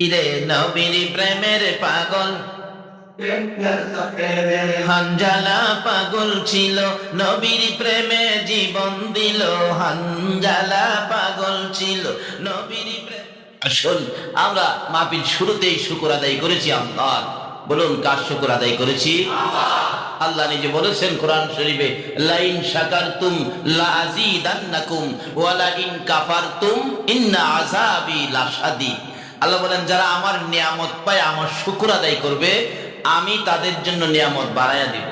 ইরে নবীর প্রেমের পাগল হানজালা পাগল ছিল, নবীর প্রেমে জীবন দিল। হানজালা পাগল ছিল, নবীর প্রেম। আসল আমরা মাহফিল শুরুতেই শুকর আদায় করেছি আল্লাহ। বলুন, কার শুকর আদায় করেছি? আল্লাহ নিজে বলেছেন কোরআন শরীফে, লাইন শাকারতুম লাযীদান্নাকুম ওয়া লাইন কাফারতুম ইন্না আযাবি লাশাদীদ। আল্লাহ বলেন, যারা আমার নিয়ামত পায়, আমার শুকর আদায় করবে, আমি তাদের জন্য নিয়ামত বাড়ায়া দিব।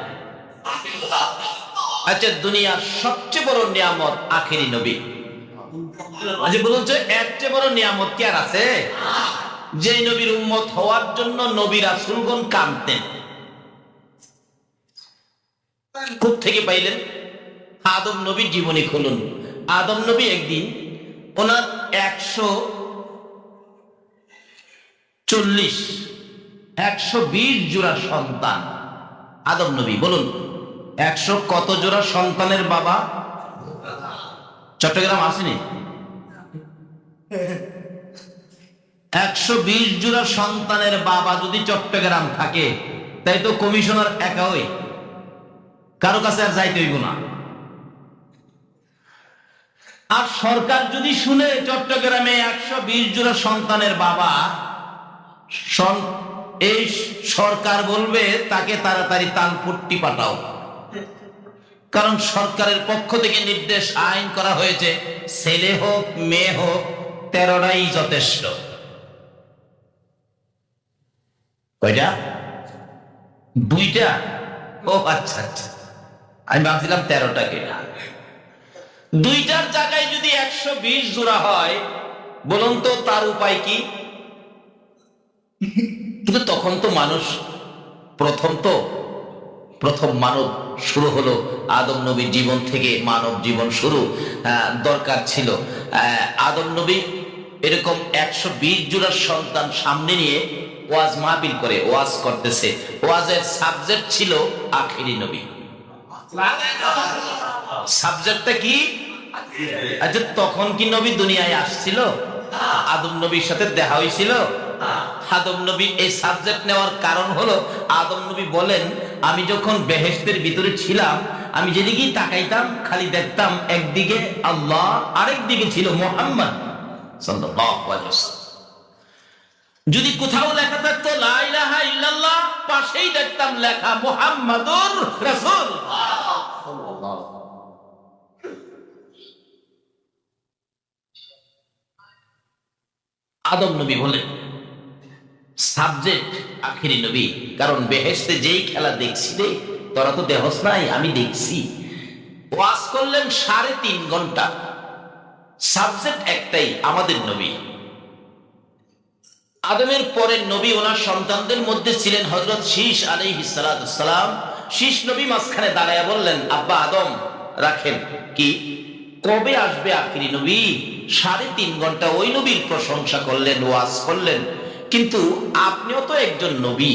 আচ্ছা, দুনিয়ার সবচেয়ে বড় নিয়ামত আখেরি নবী। আচ্ছা বলুন তো, এর চেয়ে বড় নিয়ামত কি আর আছে? যে নবীর উম্মত হওয়ার জন্য নবী রাসূলগণ কাঁদতেন। কোত্থেকে পাইলেন? আদম নবীর জীবনী খুলুন। আদম নবী একদিন ওনার 120 জোড়া সন্তান। আদম নবী বলুন, 100 কত জোড়া সন্তানের বাবা? চট্টগ্রাম আসেনি? 120 জোড়া সন্তানের বাবা যদি চট্টগ্রাম থাকে, তাই তো কমিশনার একাই, কারো কাছে আর যাইতে হইব না। আর সরকার যদি শুনে চট্টগ্রামে 120 জোড়া সন্তানের বাবা, এই সরকার বলবে তাকে তাড়াতাড়ি তালপট্টি পাঠাও। কারণ সরকারের পক্ষ থেকে নির্দেশ, আইন করা হয়েছে, ছেলে হোক মেয়ে হোক 13টাই যথেষ্ট। কয়টা? 2টা? ও আচ্ছা আচ্ছা, আমি ভাবছিলাম 13টা কিনা। 2টার জায়গায় যদি 120 জোড়া হয়, বলুন তো তার উপায় কি? কিন্তু তখন তো মানুষ প্রথম মানব শুরু হলো আদম নবীর জীবন থেকে। মানব জীবন শুরু দরকার ছিল। আদম নবী এরকম 120 জোড়ার সন্তান সামনে নিয়ে ওয়াজ মাহফিল করে ওয়াজ করতেছে। ওয়াজের সাবজেক্ট ছিল আখেরি নবী। সাবজেক্টটা কি? আচ্ছা, তখন কি নবী দুনিয়ায় আসছিল? আদম নবীর সাথে দেখা হয়েছিল? আদম নবী এই সাবজেক্ট নেওয়ার কারণ হলো, আদম নবী বলেন, আমি যখন বেহেশতের ভিতরে ছিলাম, আমি যেদিকেই তাকাইতাম খালি দেখতাম একদিকে আল্লাহ, আরেক দিকে ছিল মুহাম্মদ সাল্লাল্লাহু আলাইহি ওয়াসাল্লাম। যদি কোথাও লেখা থাকতো লা ইলাহা ইল্লাল্লাহ, পাশেই দেখতাম লেখা মুহাম্মাদুর রাসূলুল্লাহ। আদম নবী বলেন সাবজেক্ট আখেরি নবী, কারণ বেহেশতে যেই খেলা দেখছি রে, তোরা তো দেহস নাই, আমি দেখছি। ওয়াজ করলেন 3.5 ঘন্টা, সাবজেক্ট একটাই, আমাদের নবী। আদমের পরের নবী ওনার সন্তানদের মধ্যে ছিলেন হযরত শীশ আলাইহিস সালাতুস সালাম। শীশ নবী মাঝখানে দাঁড়ায়া বললেন, আব্বা আদম রাখেন, কি কবে আসবে আখেরি নবী? 3.5 ঘন্টা ওই নবীর প্রশংসা করলেন, ওয়াজ করলেন, কিন্তু আপনিও তো একজন নবী,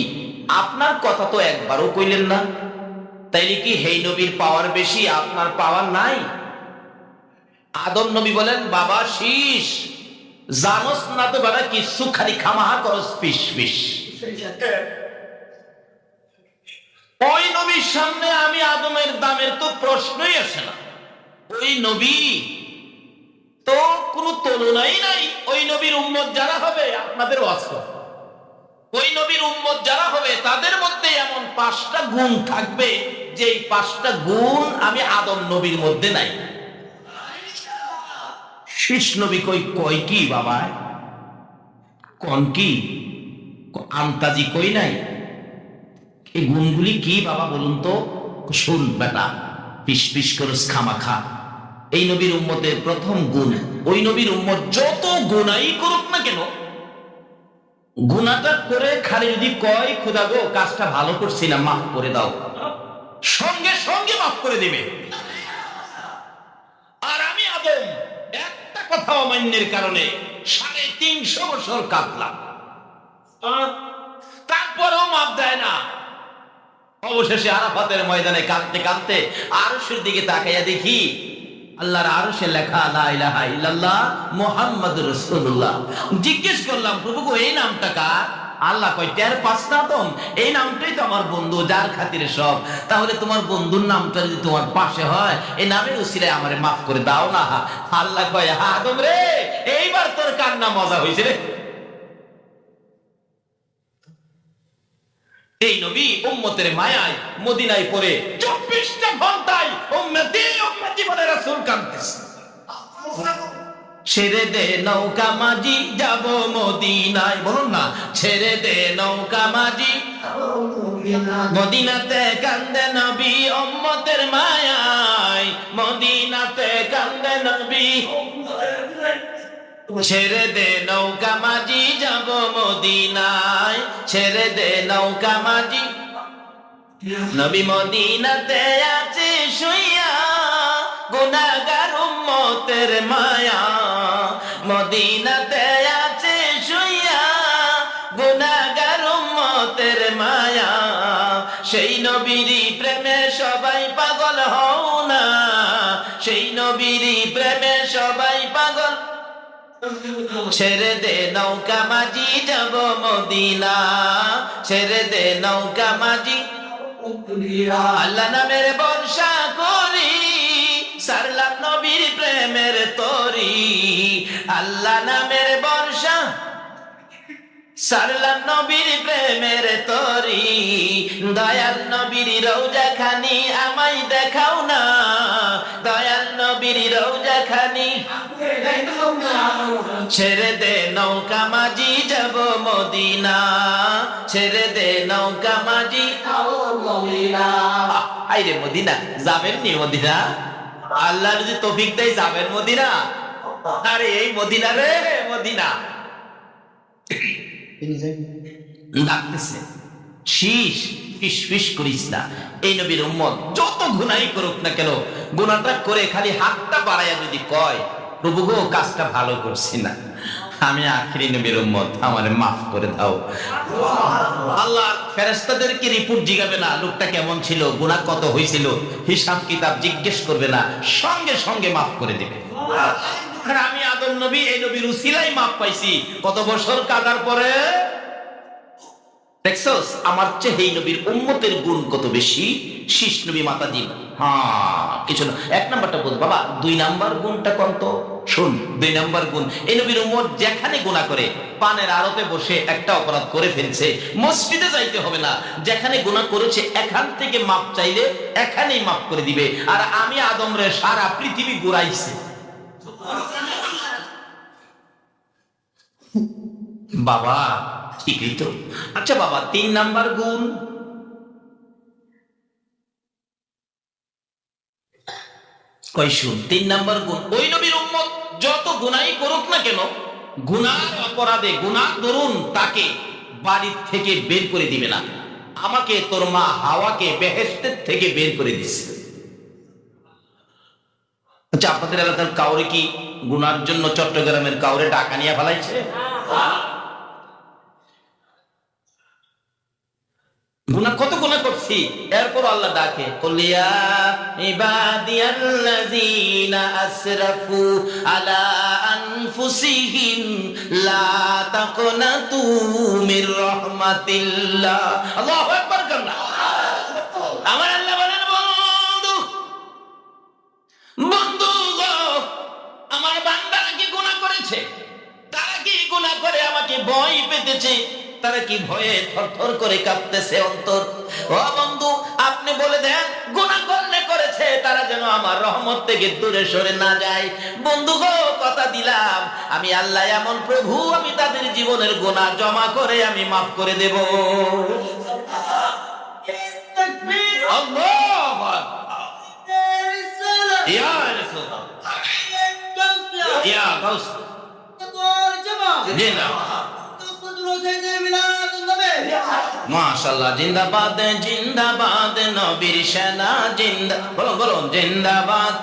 আপনার কথা তো একবারও কইলেন না। তাইলে কি হেই নবীর পাওয়ার বেশি, আপনার পাওয়ার নাই? আদম নবী বলেন, বাবা শীশ, জানোস না তো বাবা, কিছু খালি খামাহা করস পিস পিস। ওই নবীর সামনে আমি আদমের দামের তো প্রশ্নই আসে না। ওই নবী তো কোনো তুলনাই নাই। ওই নবীর উম্মত যারা হবে, আপনাদের ওয়াজ করে, ওই নবীর উম্মত যারা হবে, তাদের মধ্যে এমন 5টা গুণ থাকবে, যে 5টা গুণ আমি আদম নবীর মধ্যে নাই। শীষ নবী কই কি বাবা, কোন কি আমতাজি কই নাই? এই গুণগুলি কি বাবা বলুন তো? শুন বেটা, পিস পিস করে খামাখা। এই নবীর উম্মতের প্রথম গুণ, ওই নবীর উম্মত যত গুনাই করুক না কেন, গুনাহটা করে খালি যদি কয়, খোদা গো কাজটা ভালো করছি না, মাফ করে দাও, সঙ্গে সঙ্গে মাফ করে দিবে। আর আমি আদম একটা কথা অমান্যের কারণে 350 বছর কাঁদলাম, তারপরেও মাফ দেয় না। অবশেষে আরাফাতের ময়দানে কাঁদতে কাঁদতে আরশের দিকে তাকাইয়া দেখি আল্লাহর আরশে লেখা লা ইলাহা ইল্লাল্লাহ মুহাম্মাদুর রাসূলুল্লাহ। জিজ্ঞেস করলাম প্রভু গো এই নামটা কার? আল্লাহ কয় টের পাস না তোম? এই নামটাই তো আমার বন্ধু, যার খাতিরে সব। তাহলে তোমার বন্ধুর নামটা যদি তোমার পাশে হয়, এই নামের উসিলায় আমারে মাফ করে দাও না। আল্লাহ কয় আদম রে, এইবার তোর কান্না মজা হয়েছে রে। এই নবী উম্মতের মায়ায় মদিনায় পড়ে 24টা ঘন্টায় উম্মতি উম্মতি বলে রাসূল কাঁদতেছে। ছেড়ে দে নৌকা মাঝি যাব মদিনায়, বলুন না, ছেড়ে দে নৌকা মাঝি মদিনাতে কান্দে নবী উম্মতের মায়ায়, মদিনাতে কান্দে নবী। ছেড়ে দে নৌকা মাঝি যাব মদিনায়, ছেড়ে দে নৌকা মাঝি। নবী মদিনাতে আছে শুইয়া গুনাহগার উম্মতের মায়া, মদিনাতে আছে শুইয়া গুনাহগার উম্মতের মায়া। সেই নবীরই প্রেমে সবাই পাগল হও না, সেই নবীরই প্রেমে সবাই পাগল। ছেড়ে দে নৌকা মাঝি যাব মদিনা, ছেড়ে দে নৌকা মাঝি। আল্লাহ নামের বর্ষা করি সারলাম নবীর প্রেমের তরি, আল্লাহ নামের বর্ষা সারলাম নবীর প্রেমের তরি। দয়াল নবীর রওজা খানি আমায় দেখাও না, দয়াল নবীর রওজা খানি। ছেড়ে দে নৌকা মাঝি যাব মদিনা, ছেড়ে দে নৌকা মাঝি। আইরে মদিনা যাবেন নি? মদিনা আল্লাহ যদি তৌফিক দেয় যাবেন মদিনা। আরে এই মদিনা রে মদিনা ডাকতেছে, শীষ ফিস ফিস করিস না। এই নবীর উম্মত যত গুনাহই করুক না কেন, গুনাহটা করে খালি হাতটা বাড়াইয়া যদি কয় প্রভু গো কাজটা ভালো করছি না, আমি আখিরি নবীর উম্মত, আমারে মাফ করে দাও। আল্লাহ ফেরেশতাদেরকে রিপোর্ট জিগাবে না লোকটা কেমন ছিল, গুনাহ কত হয়েছিল, হিসাব কিতাব জিজ্ঞেস করবে না, সঙ্গে সঙ্গে মাফ করে দিবে। আর আমি আদম নবী এই নবীর উসিলাই মাফ পাইছি কত বছর কাটার পরে। দেখছস আমার চেয়ে এই নবীর উম্মতের গুণ কত বেশি। শীষ নবী মাতা দিন, হ্যাঁ কিছু না। এক নাম্বারটা বল বাবা, 2 নাম্বার গুণটা কোন তো শুন। 2 নাম্বার গুণ, এই নবীর উম্মত যেখানে গুনাহ করে, পানের আড়তে বসে একটা অপরাধ করে ফেলছে, মসজিদে যাইতে হবে না, যেখানে গুনাহ করেছে এখান থেকে মাপ চাইলে এখানেই মাপ করে দিবে। আর আমি আদম রে সারা পৃথিবী ঘুরাইছে। বাবা ঠিকই তো। আচ্ছা বাবা 3 নাম্বার গুণ, কই শুন। 3 নাম্বার গুণ, ওই নবীর উম্মত যত গুনাহই করুক না কেন, গুনার অপরাধে গুনাহ দরুন তাকে বাড়ি থেকে বের করে দিবে না। আমাকে তোর মা হাওয়াকে বেহেশতের থেকে বের করে দিছে। আচ্ছা আপনাদের এলাকার কাউরে কি গুনার জন্য চট্টগ্রামের কাউরে টাকা নিয়ে ফেলাইছে? গুনাহ কত গুনাহ করছি, এরপর আল্লাহ ডাকে কুলিয়া ইবাদিয়াল্লাযীনা আসরাফু আলা আনফুসিহিম লা তাকনাতু মির রাহমাতিল্লাহ। আল্লাহু আকবার কান্না। আমার আল্লাহ বলেন বন্ধু বন্ধু গো, আমার বান্দারা কি গুনাহ করেছে? তারা কি গুনাহ করে আমাকে ভয় পেতেছে? তারা কি ভয়ে থরথর করে কাঁপতেছে অন্তর? ও বন্ধু আপনি বলে দেন গুনাহ করলে করেছে, তারা যেন আমার রহমত থেকে দূরে সরে না যায়। বন্ধু গো কথা দিলাম আমি আল্লাহ এমন প্রভু, আমি তাদের জীবনের গুনাহ জমা করে আমি মাফ করে দেব। আল্লাহু আকবার। ইয়া রাসূলুল্লাহ ইয়া গাউস জিন্দাবাদ মাশাআল্লাহ, জিন্দাবাদ জিন্দাবাদ নবীর সেনা জিন্দা, বলো বলো জিন্দাবাদ।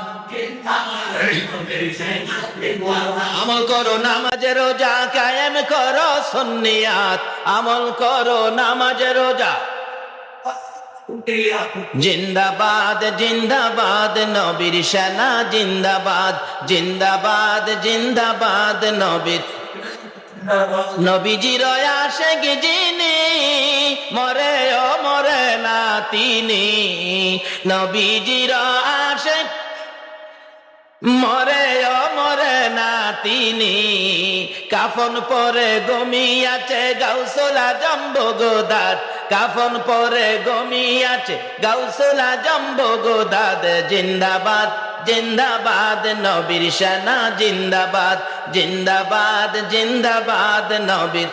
আমল করো নামাজে রোজা কায়েম করো সুন্নিয়াত, আমল করো নামাজে রোজা জিন্দাবাদ জিন্দাবাদ নবীর সেনা জিন্দাবাদ জিন্দাবাদ জিন্দাবাদ নবীর নবীজির আশিক যিনি মরে ও মরে না তিনি নবীজির আশিক মরে ও মরে না তিনি কাফন পরে ঘুমিয়াছে গাউসুল আজম বগদাদ কাফন পরে ঘুমিয়াছে গাউসুল আজম বগদাদ জিন্দাবাদ জিন্দাবাদ নবীর সেনা জিন্দাবাদ জিন্দাবাদ জিন্দাবাদ নবীর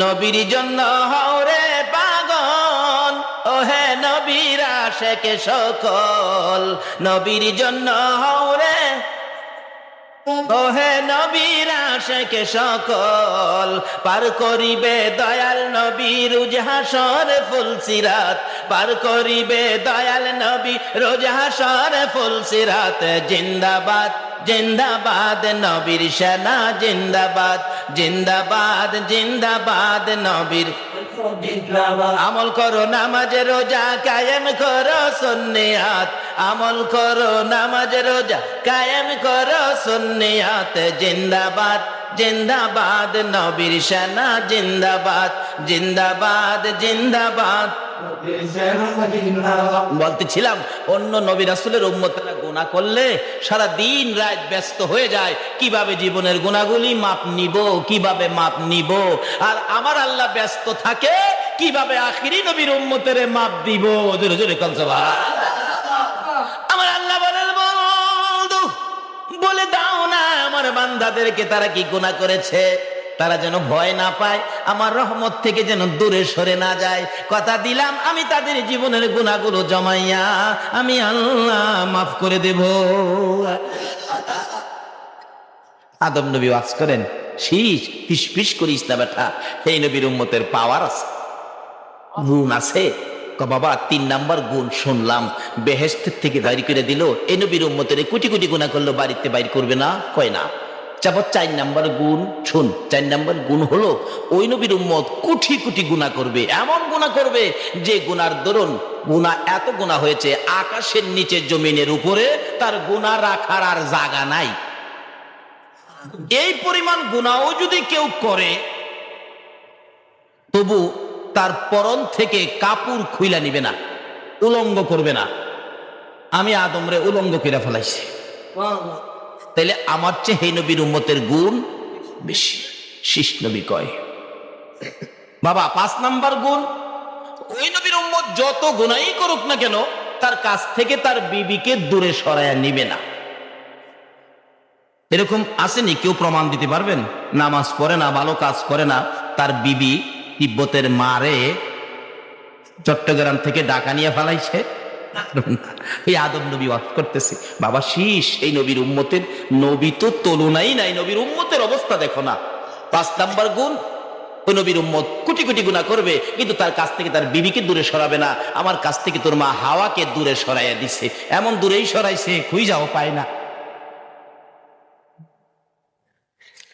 নবীর জন্য হরে পাগল ওহে নবীর আশিক সকল নবীর জন্য হরে ওহে নবীর আশিক সকল পার করিবে দয়াল নবী রোজ হাসর ফুলসিরাত পার করিবে দয়াল নবী রোজ হাসর ফুলসিরাত জিন্দাবাদ জিন্দাবাদ নবীর সেনা জিন্দাবাদ জিন্দাবাদ জিন্দাবাদ নবীর আমল করো নামাজ রোজা কায়েম করো সুন্নিয়াত আমল করো নামাজ রোজা কায়েম করো সুন্নিয়াত জিন্দাবাদ জিন্দাবাদ নবীর সেনা জিন্দাবাদ জিন্দাবাদ জিন্দাবাদ বলতেছিলাম অন্য নবী রাসূলের উম্মতেরা গুনাহ করলে সারা দিন রাত ব্যস্ত হয়ে যায় কিভাবে জীবনের গুনাহগুলি মাপ নিব কিভাবে মাপ নিব আর আমার আল্লাহ ব্যস্ত থাকে কিভাবে আখিরি নবীর উম্মতের মাপ দিব জোরে জোরে কোন সুবহানাল্লাহ আমার আল্লাহ বলেন বন্ধু বলে দাও না আমার বান্দাদেরকে তারা কি গুনাহ করেছে তারা যেন ভয় না পায় আমার রহমত থেকে যেন দূরে সরে না যায় কথা দিলাম আমি তাদের জীবনের গুনাহগুলো জমাইয়া আমি আল্লাহ মাফ করে দেব আদম নবী ওয়াজ করেন শীষ পিস পিস করিস না বেটা এই নবীর উম্মতের পাওয়ার আছে গুণ আছে বাবা 3 নাম্বার গুণ শুনলাম বেহেশতের থেকে বাইর করে দিল এই নবীর উম্মতের কোটি কোটি গুনাহ করলো বাড়িতে বাইর করবে না কয় না 4 নাম্বার গুণ শুন 4 নাম্বার গুণ হলো ওই নবীর উম্মত কোটি কোটি গুনাহ করবে এমন গুনাহ করবে যে গুনার দরুন গুনাহ এত গুনাহ হয়েছে আকাশের নিচে জমিনের উপরে তার গুনাহ রাখার আর জায়গা নাই এই পরিমাণ গুনাহও যদি কেউ করে তবু তার পরন থেকে কাপড় খুইলা নিবে না উলঙ্গ করবে না আমি আদমরে উলঙ্গ করে ফেলাইছি তাইলে আমার চেয়ে হে নবীর উম্মতের গুণ বেশি শীষ নবী কয় বাবা 5 নাম্বার গুণ ওই নবীর উম্মত যত গুনাহই করুক না কেন তার কাছ থেকে তার বিবিকে দূরে সরায়া নিবে না এরকম আসেনি কেউ প্রমাণ দিতে পারবেন নামাজ পড়ে না ভালো কাজ করে না তার বিবি তিব্বতের মারে চট্টগ্রাম থেকে ঢাকা নিয়ে ফেলাইছে এই আদম নবী ওয়াজ করতেছে বাবা শীষ এই নবীর উম্মতের নবী তো তুলনাই নাই নবীর উম্মতের অবস্থা দেখো না 5 নাম্বার গুণ ওই নবীর উম্মত কোটি কোটি গুনাহ করবে কিন্তু তার কাছ থেকে তার বিবিকে দূরে সরাবে না আমার কাছ থেকে তোর মা হাওয়াকে দূরে সরাইয়া দিছে এমন দূরেই সরাইছে খুঁজে যাও পায় না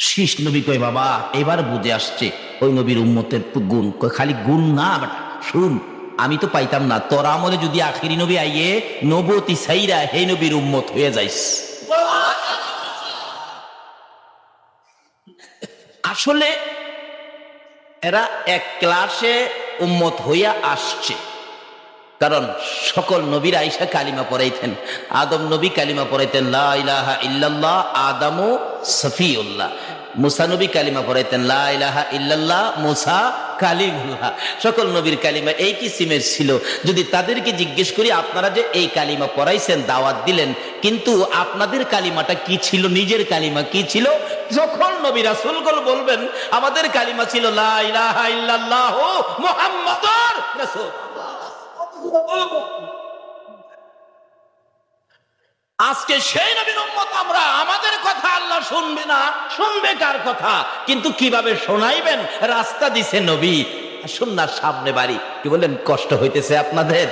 শীষ নবী কয় বাবা এবার বুঝে আসছে ওই নবীর উম্মতের গুণ খালি গুণ না বেটা শুন আমি তো পাইতাম না তোর আমলে যদি আখিরি নবী আইয়ে নবতী সাইরা হে নবীর উম্মত হয়ে যাইস আসলে এরা এক ক্লাসে উম্মত হইয়া আসছে কারণ সকল নবীর আয়েশা কালিমা পড়াইতেন আদম নবী কালিমা পড়াইতেন লা ইলাহা ইল্লাল্লাহ আদামু সফিউল্লাহ মুসা নবী কালিমা পড়াইতেন লা ইলাহা ইল্লাল্লাহ মুসা কালিমুল্লাহ সকল নবীর কালিমা এই কিসিমের ছিল যদি তাদেরকে জিজ্ঞেস করি আপনারা যে এই কালিমা পড়াইছেন দাওয়াত দিলেন কিন্তু আপনাদের কালিমাটা কি ছিল নিজের কালিমা কি ছিল যখন নবী রাসূলগণ বলবেন আমাদের কালিমা ছিল লা ইলাহা ইল্লাল্লাহ মুহাম্মাদুর রাসূলুল্লাহ আজকে সেই নবীর উম্মত আমরা আমাদের কথা আল্লাহ শুনবে না শুনবে কার কথা কিন্তু কিভাবে শোনাইবেন রাস্তা দিছে নবী আসুন না সামনে বাড়ি কি বলেন কষ্ট হইতেছে আপনাদের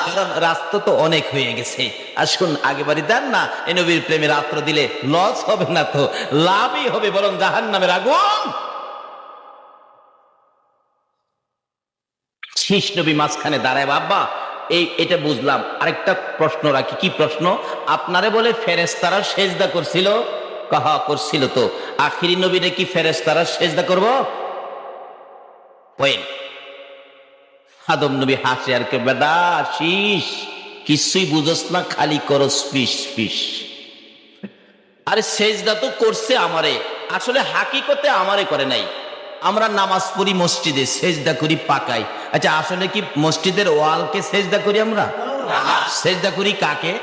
কারণ রাস্তা তো অনেক হয়ে গেছে আসুন আগে বাড়ি দেন না এই নবীর প্রেমে রাত্র দিলে লস হবে না তো লাভই হবে বরং জাহান্নামের আগুন শীষ নবী মাঝখানে দাঁড়ায়। বাবা এটা বুঝলাম, আরেকটা প্রশ্ন রাখি। কি প্রশ্ন? আপনারে বলে ফেরেশতারা সেজদা করছিল? কাহা করছিল। তো আখিরি নবীরে কি ফেরেশতারা সেজদা করব? আদম নবী হাসে আর কে, বেদা শীষ কিছুই বুঝস না, খালি করস ফিস ফিস। আরে সেজদা তো করছে আমারে, আসলে হাকিকতে আমারে করে নাই। আমরা নামাজ পড়ি মসজিদে, সেজদা করি পাকাই। আচ্ছা আসলে কি মসজিদের ওয়ালকে সেজদা করি আমরা? সেজদা করি কাকে?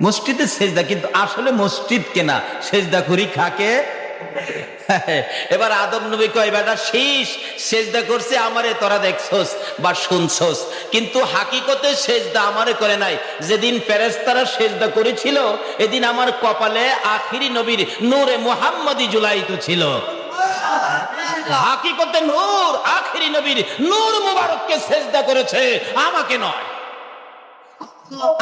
মসজিদে সেজদা, কিন্তু আসলে মসজিদ কেনা, সেজদা করি কাকে? এবার আদম নবী কয়, বেটা শীষ সেজদা করছে আমারে, তোরা দেখছস বা শুনছস, কিন্তু হাকিকতে সেজদা আমারে করে নাই। যেদিন ফেরেশতারা সেজদা করেছিল এদিন আমার কপালে আখিরি নবীর নূরে মুহাম্মাদি জুলাইত ছিল। হাকিকতে নূর আখিরি নবীর নূর মুবারককে সেজদা করেছে, আমাকে নয়।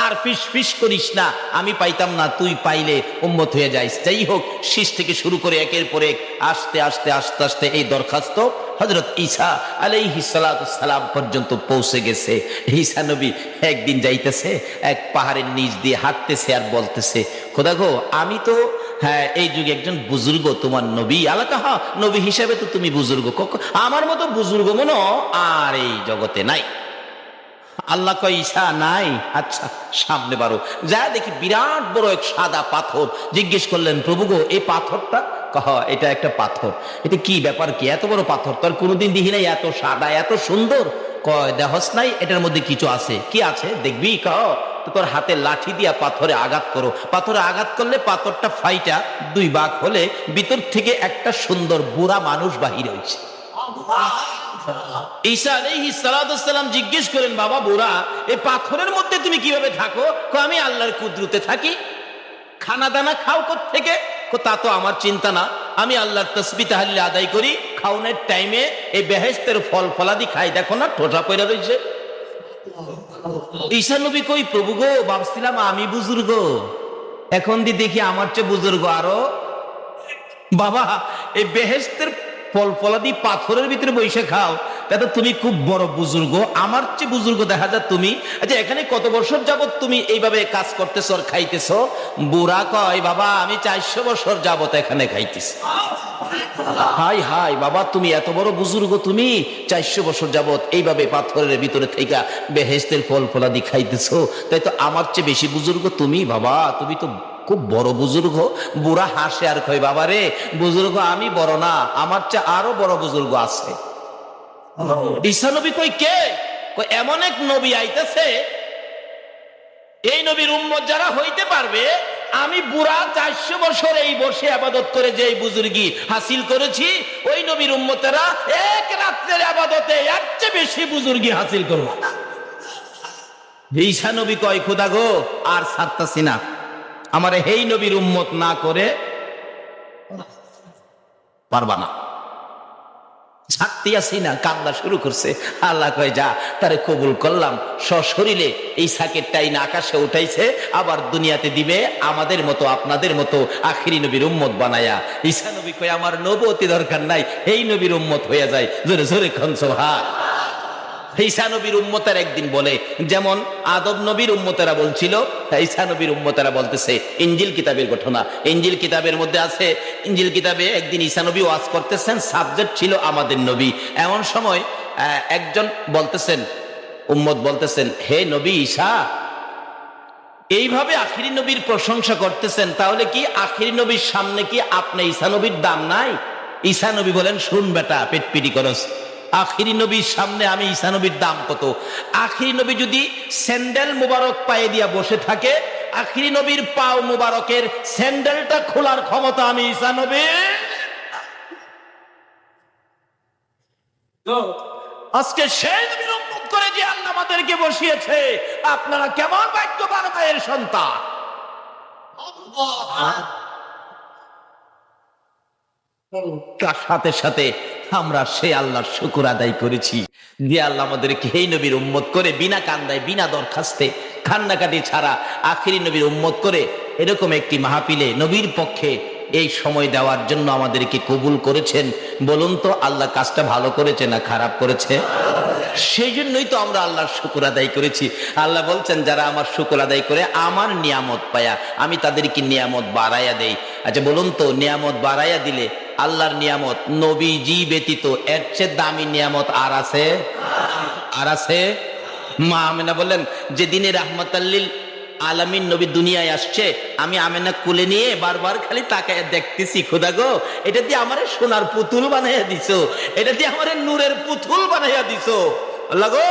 আর ফিস ফিস করিস না, আমি পাইতাম না, তুই পাইলে উম্মত হয়ে যাইস। যাই হোক, শীষ থেকে শুরু করে একের পর এক আস্তে আস্তে আস্তে আস্তে এই দরখাস্ত হযরত ঈসা আলাইহিস সালাতু সালাম পর্যন্ত পৌঁছে গেছে। ঈসা নবী একদিন যাইতেছে, এক পাহাড়ের নিচ দিয়ে হাঁটতেছে আর বলতেছে, খোদা গো, আমি তো এই যুগে একজন বুজুর্গ তোমার নবী, আলাকাহা নবী হিসাবে তো তুমি বুজুর্গ, আমার মতো বুজুর্গ মনে আর এই জগতে নাই। আল্লাহ কয়, ঈসা নাই? আচ্ছা সামনে বারো। যা দেখি বিরাট বড় এক সাদা পাথর। জিজ্ঞেস করলেন, প্রভু গো এই পাথরটা? কহ, এটা একটা পাথর। এটা কি ব্যাপার, কি এত বড় পাথর? তোর কোনোদিন দেখি নাই, এত সাদা এত সুন্দর। কয়, দেহস নাই এটার মধ্যে কিছু আছে? কি আছে দেখবি? কহ, তো তোর হাতে লাঠি দিয়া পাথরে আঘাত করো। পাথরে আঘাত করলে পাথরটা ফাইটা দুই ভাগ হলে ভিতর থেকে একটা সুন্দর বুড়া মানুষ বাহির হয়েছে। ঈসা আলাইহিস সালাতু সালাম জিজ্ঞেস করেন, বাবা বুড়া, এই পাথরের মধ্যে তুমি কিভাবে থাকো? আমি আল্লাহর কুদরতে থাকি। খানা দানা খাও কোত্থেকে? তা তো আমার চিন্তা না, আমি আল্লাহর তাসবিহ তাহলিল আদায় করি, খাওনের টাইমে এই বেহেশতের ফল ফলাদি খাই, দেখো না ঠোঁটা পড়ে রয়েছে। ঈসা নবী কই, প্রভু গো, ভাবছিলাম আমি বুজুর্গ, এখন দেখি আমার চেয়ে বুজুর্গ আরো। বাবা এই বেহেশতের ফল ফলাদি পাথরের ভিতরে বসে খাও, তাতে তুমি খুব বড় বুজুর্গ, আমার চেয়ে বুজুর্গ দেখা যায় তুমি। আচ্ছা এখানে কত বছর যাবত তুমি এইভাবে কাজ করতেছ আর খাইতেছ? বুড়া কয়, বাবা আমি 400 বছর যাবত এখানে খাইতেছি। হাই হাই বাবা, তুমি এত বড় বুজুর্গ, তুমি 400 বছর যাবত এইভাবে পাথরের ভিতরে থেকে বেহেশতের ফল ফলাদি খাইতেছ, তাই তো আমার চেয়ে বেশি বুজুর্গ তুমি। বাবা তুমি তো খুব বড় বুজুর্গ। বুড়া হাসে আর কয়, বাবা রে, বুজুর্গ আমি বড় না, আমার চেয়ে আরো বড় বুজুর্গ আছে। ঈসা নবী কই, কে? কই, এমন এক নবী আইতেছে, এই নবীর উম্মত যারা হইতে পারবে, আমি বুড়া 400 বছর এই বসে ইবাদত করে যে বুজুর্গি হাসিল করেছি, ওই নবীর উম্মতেরা এক রাত্রের ইবাদতে এর চেয়ে বেশি বুজুর্গি হাসিল করবে। ঈসা নবী কয়, খোদা গো, আর ছাড়তাছি না, আমারে এই নবীর উম্মত না করে পারবা না, ছাড়তে আসি না। কান্না শুরু করছে। আল্লাহ কয়, যা, তারে কবুল করলাম, সশরীরে এই সাকের টাইন আকাশে উঠাইছে, আবার দুনিয়াতে দিবে আমাদের মতো আপনাদের মতো আখিরি নবীর উম্মত বানায়া। ঈসা নবী কয়, আমার নবুয়তি দরকার নাই, এই নবীর উম্মত হয়ে যায়। জোরে জোরে খান সুবহান। ঈসা নবীর উম্মতের একদিন বলে, যেমন আদম নবীর উম্মতেরা বলছিল, ঈসা নবীর উম্মতেরা বলতেছে। ইনজিল কিতাবের ঘটনা, ইনজিল কিতাবের মধ্যে আছে। ইনজিল কিতাবে একদিন ঈসা নবী ওয়াজ করতেছেন, সাবজেক্ট ছিল আমাদের নবী। এমন সময় একজন বলতেছেন, উম্মত বলতেছেন, হে নবী ঈসা, এইভাবে আখিরি নবীর প্রশংসা করতেছেন, তাহলে কি আখিরি নবীর সামনে কি আপনি ঈসা নবীর দাম নাই? ঈসা নবী বলেন, শুন বেটা, পেটপিটি করস, আখিরি নবীর সামনে আমি ঈসা নবীর দাম কত? আখিরি নবী যদি স্যান্ডেল মুবারক পায়ে দিয়া বসে থাকে, আখিরি নবীর পাও মুবারকের স্যান্ডেলটা খোলার ক্ষমতা আমি ঈসা নবীর। আজকে সেই নবীর উম্মত করে যে আল্লাহ আমাদেরকে বসিয়েছে, আপনারা কেমন ভাগ্যবান মায়ের সন্তান। তার সাথে সাথে আমরা সে আল্লাহর শুকর আদায় করেছি যে আল্লাহ আমাদেরকে এই নবীর উম্মত করে বিনা কান্দায় বিনা দরখাস্তে কান্নাকাটি ছাড়া আখিরি নবীর উম্মত করে এরকম একটি মাহফিলে নবীর পক্ষে এই সময় দেওয়ার জন্য আমাদেরকে কবুল করেছেন। বলুন তো, আল্লাহ কাজটা ভালো করেছে না খারাপ করেছে? সেই জন্যই তো আমরা আল্লাহর শুকর আদায় করেছি। আল্লাহ বলছেন যারা আমার শুকর আদায় করে আমার নিয়ামত পায়া আমি তাদেরকে নিয়ামত বাড়াইয়া দেই। আচ্ছা বলুন তো, নিয়ামত বাড়াইয়া দিলে আল্লাহর নিয়ামত নবীজি ব্যতীত এর চেয়ে দামি নিয়ামত আর আছে? আর আছে? মা আমেনা বললেন যেদিনে রাহমাতাল্লিল আলামিন নবী দুনিয়ায় আসছে, আমি আমেনা কোলে নিয়ে বারবার খালি তাকায় দেখতেছি, খোদা গো এটা দিয়ে আমারে সোনার পুতুল বানাইয়া দিছো, এটা দিয়ে আমারে নূরের পুতুল বানাইয়া দিছো। আল্লাহ গো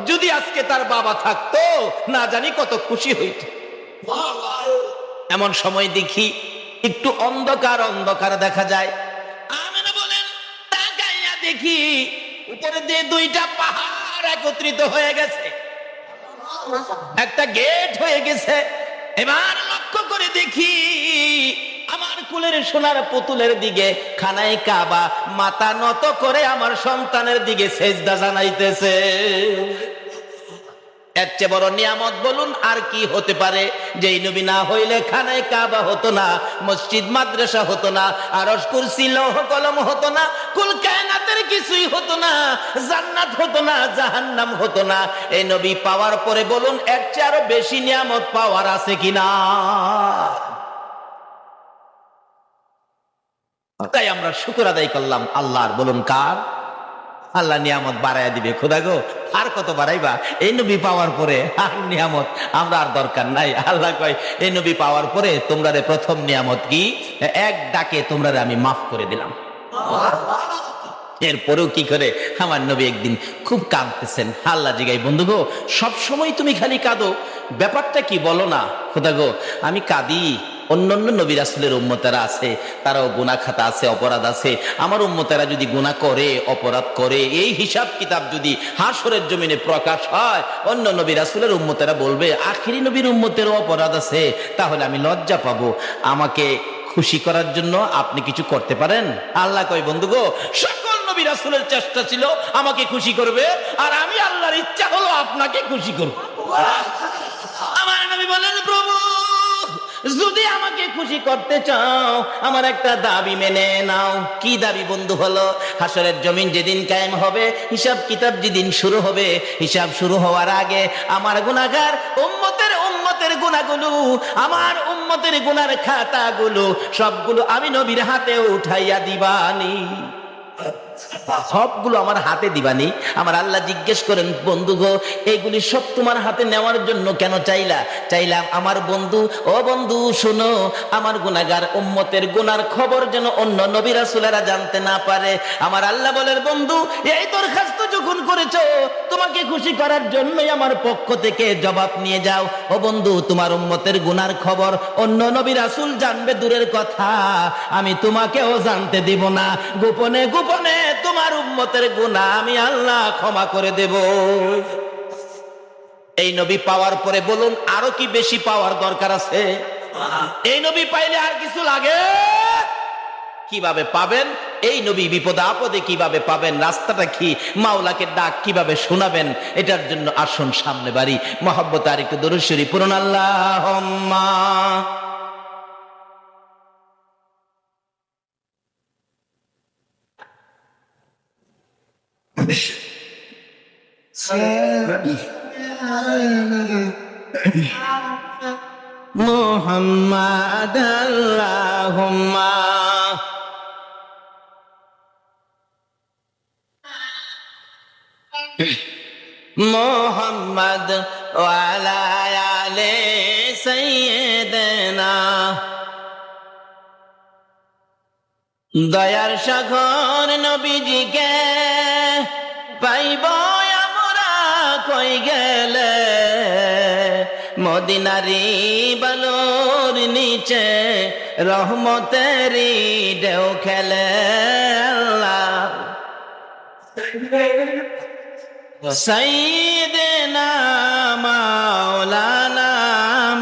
যদি আজকে তার বাবা থাকতো না জানি কত খুশি হইত। এমন সময় দেখি একটু অন্ধকার অন্ধকার দেখা যায়। আমেনা বলেন তাকাইয়া দেখি উপরে দিয়ে দুইটা পাহাড় একত্রিত হয়ে গেছে, একটা গেট হয়ে গেছে। এবার লক্ষ্য করে দেখি আমার কুলের সোনার পুতুলের দিকে খানায় কাবা মাথা নত করে আমার সন্তানের দিকে সেজদা জানাইতেছে। এর চেয়ে বড় নিয়ামত বলুন আর কি হতে পারে? যেই নবী না হইলে খানায় কাবা হতো না, মসজিদ মাদ্রাসা হতো না, আরশ কুরসি লৌহ কলম হতো না, কুল কায়নাতের কিছুই হতো না, জান্নাত হতো না, জাহান্নাম হতো না। এই নবী পাওয়ার পরে বলুন এর চেয়ে আরো বেশি নিয়ামত পাওয়ার আছে কিনা? তাই আমরা শুকর আদায় করলাম আল্লাহর। বলুন কার? আল্লাহ নিয়ামত বাড়াইয়া দিবে। খোদা গো আর কত বাড়াইবা? এই নবী পাওয়ার পরে আর নিয়ামত আমরা আর দরকার নাই। আল্লাহ কয় এই নবী পাওয়ার পরে তোমরা প্রথম নিয়ামত কি? এক ডাকে তোমরা আমি মাফ করে দিলাম। এরপরেও কি করে আমার নবী একদিন খুব কাঁদতেছেন। আল্লাহ জিগাই বন্ধু গো সবসময় তুমি খালি কাঁদো, ব্যাপারটা কি বলো না? খোদা গো আমি কাঁদি, অন্যান্য নবী রাসূলের উম্মতেরা আছে, তারাও গুনাহ খাতা আছে, অপরাধ আছে। আমার উম্মতেরা যদি গুনাহ করে অপরাধ করে এই হিসাব কিতাব যদি হাসরের জমিনে প্রকাশ হয়, অন্য নবী রাসূলের উম্মতেরা বলবে আখিরি নবীর উম্মতেরও অপরাধ আছে, তাহলে আমি লজ্জা পাবো। আমাকে খুশি করার জন্য আপনি কিছু করতে পারেন? আল্লাহ কয় বন্ধু গো সকল নবী রাসূলের চেষ্টা ছিল আমাকে খুশি করবে, আর আমি আল্লাহর ইচ্ছা হলো আপনাকে খুশি করব। আমার নবী বলেন প্রভু যদি আমাকে খুশি করতে চাও আমার একটা দাবি মেনে নাও। কি দাবি বন্ধু? হলো হাসরের জমিন যেদিন কায়েম হবে, হিসাব কিতাব যেদিন শুরু হবে, হিসাব শুরু হওয়ার আগে আমার গুনাহগার উম্মতের গুনাহগুলো, আমার উম্মতের গুনার খাতাগুলো সবগুলো আমি নবীর হাতে উঠাইয়া দিবানি। সবগুলো আমার হাতে দিবানি। আমার আল্লাহ জিজ্ঞেস করেন বন্ধু গো এইগুলি সব তোমার হাতে নেওয়ার জন্য কেন চাইলাম আমার বন্ধু, ও বন্ধু শোনো, আমার গুনাহগার উম্মতের গুনার খবর যেন অন্য নবী রাসূলেরা জানতে না পারে। আমার আল্লাহ বলেন বন্ধু এই দরখাস্ত যখন করেছো তোমাকে খুশি করার জন্যই আমার পক্ষ থেকে জবাব নিয়ে যাও। ও বন্ধু তোমার উম্মতের গুনার খবর অন্য নবী রাসূল জানবে দূরের কথা, আমি তোমাকেও জানতে দিব না। গোপনে গোপনে তোমার উম্মতের গুনাহ আমি আল্লাহ ক্ষমা করে দেব। এই নবী পাওয়ার পরে বলুন আরো কি বেশি পাওয়ার দরকার আছে? এই নবী পাইলে আর কিছু লাগে? কিভাবে পাবেন এই নবী? বিপদে আপদে কিভাবে পাবেন? রাস্তাটা কি? মাওলাকে ডাক কিভাবে শোনাবেন? এটার জন্য আসুন সামনে বাড়ি মহব্বত আর একটু দরুদ শরীফ পড়ুন। আল্লাহুম্মা মুহাম্মাদ আল্লাহুম্মা মুহাম্মাদ ওয়া আলা আলি সাইয়্যিদিনা। দয়ার সাগর নবীজিকে পাইব আমরা কই গেলে, মদিনারি বালুর নিচে রহমতেরি ঢেউ খেলে। আল্লাহ সাইয়্যিদিনা মাওলানা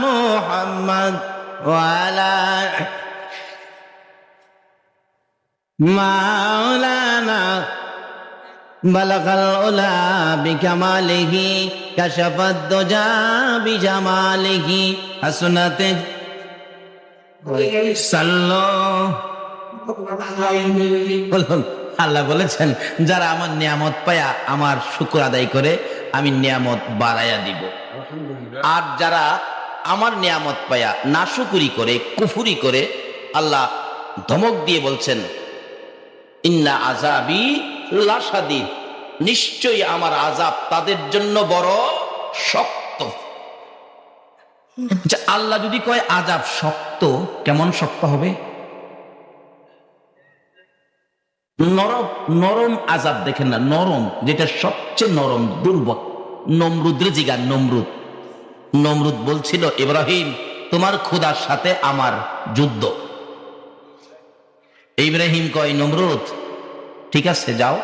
মুহাম্মদ ওয়া আলা মাওলানা বালাগাল উলা বিকামালিহি কাশাফাদ দুজা বিজামালিহি হাসনাতে সাল্লাল্লাহু আল্লাহ বলেছেন যারা আমার নিয়ামত পায়া আমার শুকর আদায় করে আমি নিয়ামত বাড়াইয়া দিব, আর যারা আমার নিয়ামত পায়া নাশুকুরি করে কুফুরি করে, আল্লাহ ধমক দিয়ে বলছেন ইন্না আযাবি লাশাদীদ, নিশ্চয়ই আমার আযাব তাদের জন্য বড় শক্ত। আল্লাহ যদি কয় আযাব শক্ত, কেমন শক্ত হবে? নরম নরম আযাব দেখেন না, নরম, যেটা সবচেয়ে নরম দুর্বল। নমরুদের জিগান, নমরুদ বলছিল ইব্রাহিম তোমার খোদার সাথে আমার যুদ্ধ। ইব্রাহিম কয় নমরুদ ঠিক আছে যাও,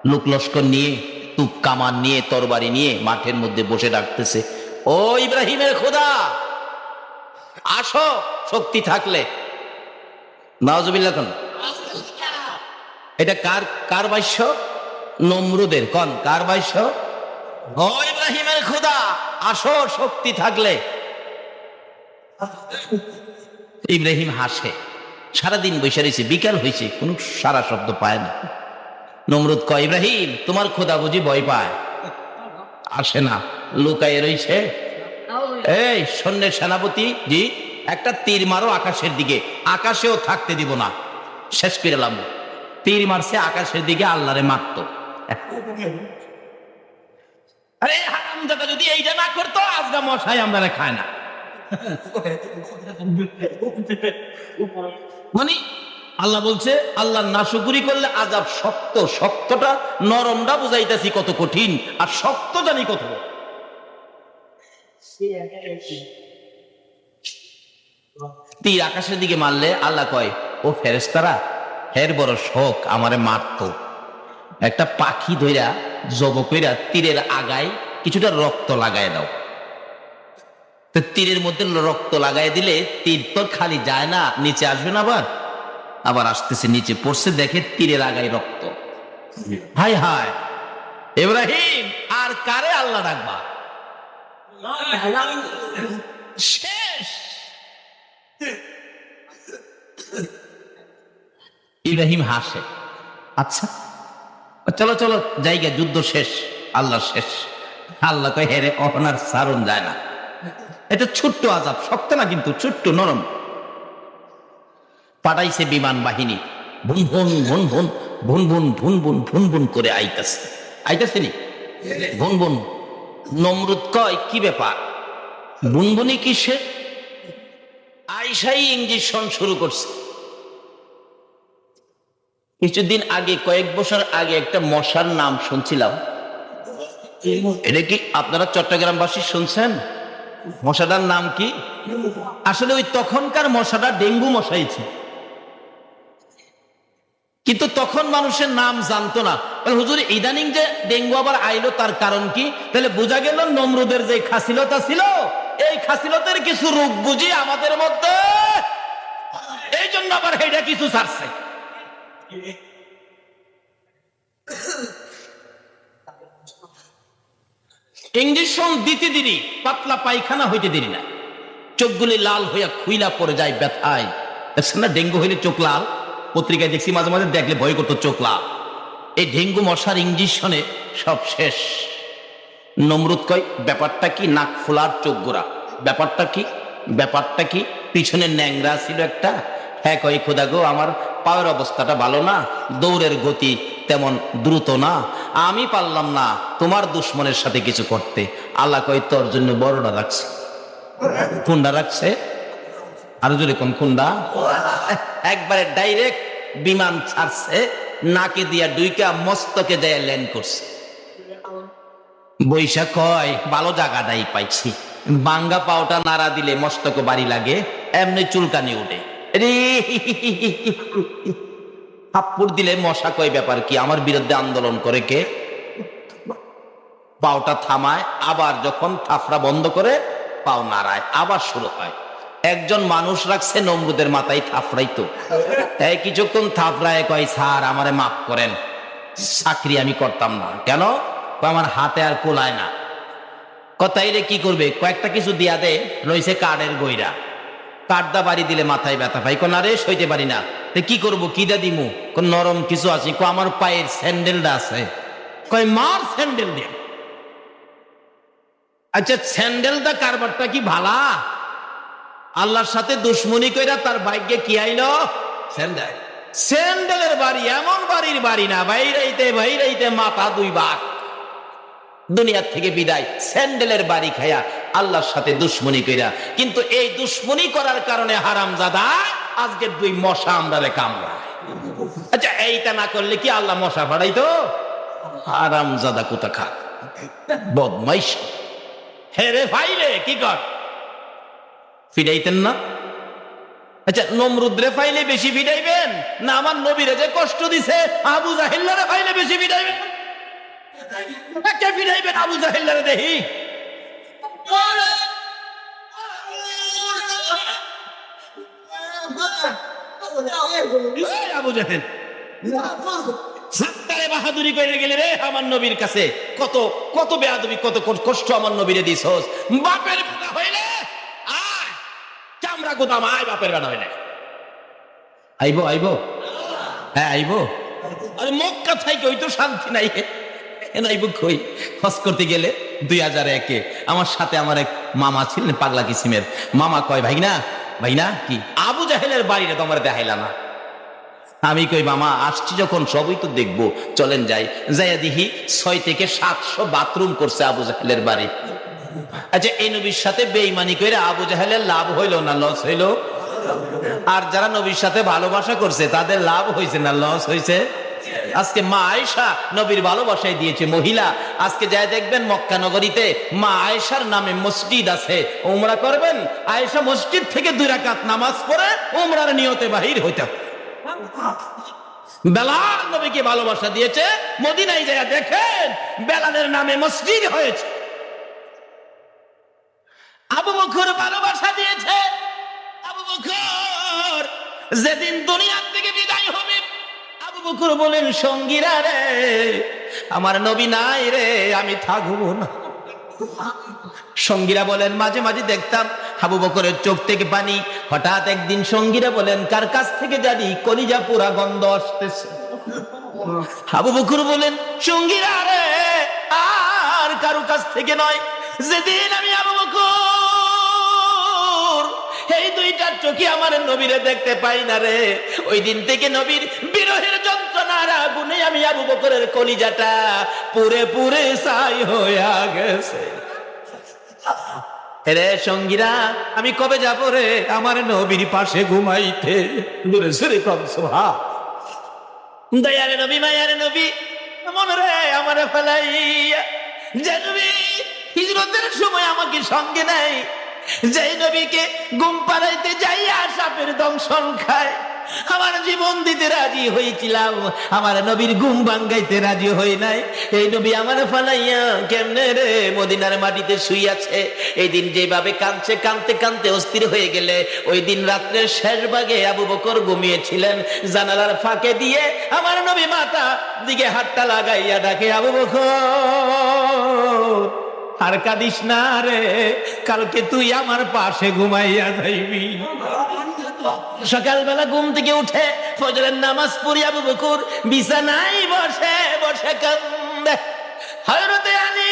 লোক লস্কর নিয়ে, তুপ কামান নিয়ে, তরবারি নিয়ে মাঠের মধ্যে বসে ডাকতেছে, ও ইব্রাহিমের খোদা আসো শক্তি থাকলে। নাউজুবিল্লাহ। কোন এটা কার বাক্য? নমরুদের। কোন কার বাক্য? ও ইব্রাহিমের খোদা আসো শক্তি থাকলে। ইব্রাহিম হাসে, সারাদিন বসে রয়েছে, বিকাল হয়েছে, কোন সারা শব্দ পায় না। নমরুদ কয় ইব্রাহিম তোমার খোদা বুঝি ভয় পায়? আসে না, লুকায় রয়েছে। এই সৈন্যের সেনাপতি জি, একটা তীর মারো আকাশের দিকে, আকাশেও থাকতে দিব না, শেষ করে এলাম। তীর মারছে আকাশের দিকে, আল্লাহরে মারত। আরে হারামজাদা যদি এইটা না করতো আজকে মশাই আমরা খায় না। মানে আল্লাহ বলছে আল্লাহ নাশুকুরি করলে আযাব শক্ত। শক্তটা নরমটা বুঝাইতেছি কত কঠিন, আর শক্ত জানি কত। তীর আকাশের দিকে মারলে আল্লাহ কয় ও ফেরেশতারা হের বড় শোক আমারে মারতো, একটা পাখি ধইরা জব কইরা তীরের আগায় কিছুটা রক্ত লাগায় দাও। তো তীরের মধ্যে রক্ত লাগাই দিলে তীর তো খালি যায় না, নিচে আসবে না, আবার আসতেছে, নিচে পড়ছে, দেখে তীরের আগায় রক্ত। হায় হায় ইব্রাহিম আর কারে আল্লাহ ডাকবা? শেষ। ইব্রাহিম হাসে, আচ্ছা চলো চলো জায়গা, যুদ্ধ শেষ, আল্লাহ শেষ। আল্লাহ কয় হেরে অহনার সারণ যায় না। এটা ছোট্ট আযাব, শক্ত না কিন্তু ছোট্ট নরম। পাঠাইছে বিমান বাহিনী, ভুন ভুন ভুন ভুন ভুন ভুন ভুন ভুন ভুন ভুন করে আইতাছে নি ভুন ভুন। নমরুদ কয় কি ব্যাপার, বুনবুনি কিসে? আইসাই ইঞ্জেকশন শুরু করছে। কিছুদিন আগে, কয়েক বছর আগে একটা মশার নাম শুনছিলাম, এটা কি আপনারা চট্টগ্রামবাসী শুনছেন? মশাটার নাম কি? আসলে ওই তখনকার মশাটা ডেঙ্গু মশাই ছিল, কিন্তু তখন মানুষের নাম জানতো না। হুজুর ইদানিং যে ডেঙ্গু আবার আইলো, তার কারণ কি? তাহলে বোঝা গেল নমরুদের যে খাসিলতা ছিল, এই খাসিলতের কিছু রোগ বুঝি আমাদের মধ্যে, এই জন্য আবার এটা কিছু ছাড়ছে। ইঞ্জেকশন দিতে দেরি, পাতলা পায়খানা হইতে দেরি না, চোখগুলি লাল হইয়া খুইলা পড়ে যায় ব্যথায়। না ডেঙ্গু হইলে চোখ লাল, পত্রিকায় দেখছি মাঝে মাঝে, দেখলে ভয় করতো চোখ লাল। এই ডেঙ্গু মশার ইঞ্জেকশনে সব শেষ। নমরুদ কয় ব্যাপারটা কি? নাক ফোলার চোখ গোড়া, ব্যাপারটা কি? ব্যাপারটা কি? পিছনে ন্যাংরা ছিল একটা। হ্যাঁ কয় খোদা গো আমার পায়ের অবস্থাটা ভালো না, দৌড়ের গতি তেমন দ্রুত না, আমি পারলাম না তোমার দুশ্মনের সাথে কিছু করতে। আল্লাহ কয় তোর জন্য বড়টা রাখছে। কুন্ডা রাখছে, আরো জোরে কোন কুন্ডা? একবারে ডাইরেক্ট বিমান ছাড়ছে, নাকে দিয়া ডুইকা মস্তকে দেয়া ল্যান্ড করছে। বৈশাখ কয় ভালো জায়গাটাই পাইছি, বাঙ্গা পাওটা নাড়া দিলে মস্তকে বাড়ি লাগে, এমনি চুলকানি উঠে। থাপ্পড় দিলে মশা কয় ব্যাপার কি, আমার বিরুদ্ধে আন্দোলন করে কে? পাওটা থামায়, আবার যখন থাফড়া বন্ধ করে পাও নাড়ায়, আবার শুরু হয়। একজন মানুষ রাখছে নমরুদের মাথায় থাফড়াইতো, তাই কিছুক্ষণ থাফড়ায় কয় স্যার আমারে মাফ করেন, চাকরি আমি করতাম না। কেন? আমার হাতে আর কোলায় না। কথাই রে কি করবে, কয়েকটা কিছু দিয়া দে, রয়েছে কার্ডের গইরা, কাটদা বাড়ি দিলে মাথায় ব্যথা পাই, কোন আরে সইতে পারি না, কি করবো, কিদা দিমু, কোন নরম কিছু আছে, আমার পায়ের স্যান্ডেলটা আছে, কয় মার স্যান্ডেল দিয়ে। আচ্ছা স্যান্ডেলটা কারবারটা কি ভালা? আল্লাহর সাথে দুশ্মনী কইরা তার ভাগ্যে কি আইলো? স্যান্ডেল। স্যান্ডেলের বাড়ি এমন বাড়ির বাড়ি না, বাইরাইতে বাইরাইতে মাথা দুইবার দুনিয়ার থেকে বিদায়, স্যান্ডেলের বাড়ি খায়া আল্লাহর সাথে দুশ্মনী কইরা। কিন্তু এই দুশ্মনী করার কারণে হারামজাদা আজকে দুই মশা আমরারে কামড়ায়। আচ্ছা এইটা না করলে কি আল্লাহ মশা ফাড়াইতো? হারামজাদা কোথাকা বদমাইশ। হেরে ফাইলে কি কর ফিরাইতেন না? আচ্ছা নমরুদ্রে ফাইলে বেশি ফিরাইবেন না আমার নবীরে যে কষ্ট দিছে আবু জাহেল্লারে ফাইলে বেশি ফিরাইবেন? কে ফিরাইবেন আবু জাহেল্লারে? দেখি আবু জাহেল সাত্তারে বাহাদুরি করে গেলে রে আমার নবীর কাছে, কত কত বেয়াদবি, কত কষ্ট আমার নবীরে দিছস। বাপের বেটা হইলে আয় চামড়া গোদাম, আয় বাপের বেটা হইলে আইবো আইবো, হ্যাঁ আইবো। আরে মক্কা থাইকে ওই তো শান্তি নাই, আইবো কই? হজ করতে গেলে 2001-এ আমার সাথে আমার এক মামা ছিলেন পাগলা কিসিমের মামা, কয় ভাই না ভাই না কি আবু জাহেলের বাড়িটা তোমার দেখাইলা না? আমি কই মামা আসছি যখন সবই তো দেখবো, চলেন যাই। যাইয়া দেখি 600 থেকে 700 বাথরুম করছে আবু জাহেলের বাড়ি। আচ্ছা এই নবীর সাথে বেঈমানি করে আবু জাহেলের লাভ হইল না লস হইল? আর যারা নবীর সাথে ভালোবাসা করছে তাদের লাভ হয়েছে না লস হয়েছে? আজকে মা আয়েশা নবীর ভালোবাসায় দিয়েছে মহিলা। আজকে যাই দেখবেন মক্কা নগরীতে মা আয়েশার নামে মসজিদ আছে, উমরা করবেন, আয়েশা মসজিদ থেকে 2 রাকাত নামাজ পড়ে উমরার নিয়তে বাহির হইতে। বেলাল নবীকে ভালোবাসা দিয়েছে, মদিনায় যায় দেখেন বেলালের নামে মসজিদ হয়েছে। আবু বকর ভালোবাসা দিয়েছে, আবু বকর যেদিন দুনিয়ার থেকে বিদায় হবে আবু বকর বলেন সঙ্গীরা রে আমার নবী নাই রে, আমি থাকবো না। সঙ্গীরা বলেন মাঝে মাঝে দেখতাম আবু বকরের চোখ থেকে পানি। হঠাৎ একদিন সঙ্গীরা বলেন কার কাছ থেকে জানি কলিজা পুরা গন্ধ আসতেছে। আবু বকর বলেন সঙ্গীরা রে আর কারো কাছ থেকে নয়, যেদিন আমি আবু বকর এই 2টা চোখে আমার নবীরে দেখতে পাই না রে, ওই দিন থেকে নবীর বিরহের যন্ত্রণার আগুনে আমি আবু বকরের কলিজাটা পুরে পুরে ছাই হইয়া গেছে। রে সঙ্গীরা আমি কবে যাব রে আমার নবীর পাশে ঘুমাইতে? দয়ারে নবী মায়ারে নবী মনে রে আমার ফেলাইয়া, যে নবী হিজরতের সময় আমাকে সঙ্গে নাই, যে নবীকে ঘুম পাড়াইতে যাইয়া সাপের দংশন খায়, আমার জীবন দিতে রাজি হয়েছিলাম, আমার নবীর ঘুম ভাঙ্গাইতে রাজি হই নাই। এই নবী আমার ফালাইয়া কেমনে রে মদিনার মাটিতে শুইয়াছে। এই দিন যেভাবে কাঁদছে, কাঁদতে কাঁদতে অস্থির হয়ে গেলে, ওই দিন রাত্রের শেষ ভাগে আবু বকর ঘুমিয়েছিলেন, জানালার ফাঁকে দিয়ে আমার নবী মাথা দিকে হাতটা লাগাইয়া ডাকে আবু বকর আর কাঁদিস না রে, কালকে তুই আমার পাশে ঘুমাইয়া যাইবি। সকালবেলা ঘুম থেকে উঠে ফজরের নামাজ পড়ি আবু বকর বিছানায় বসে বসে কান্দে। হযরতে আলী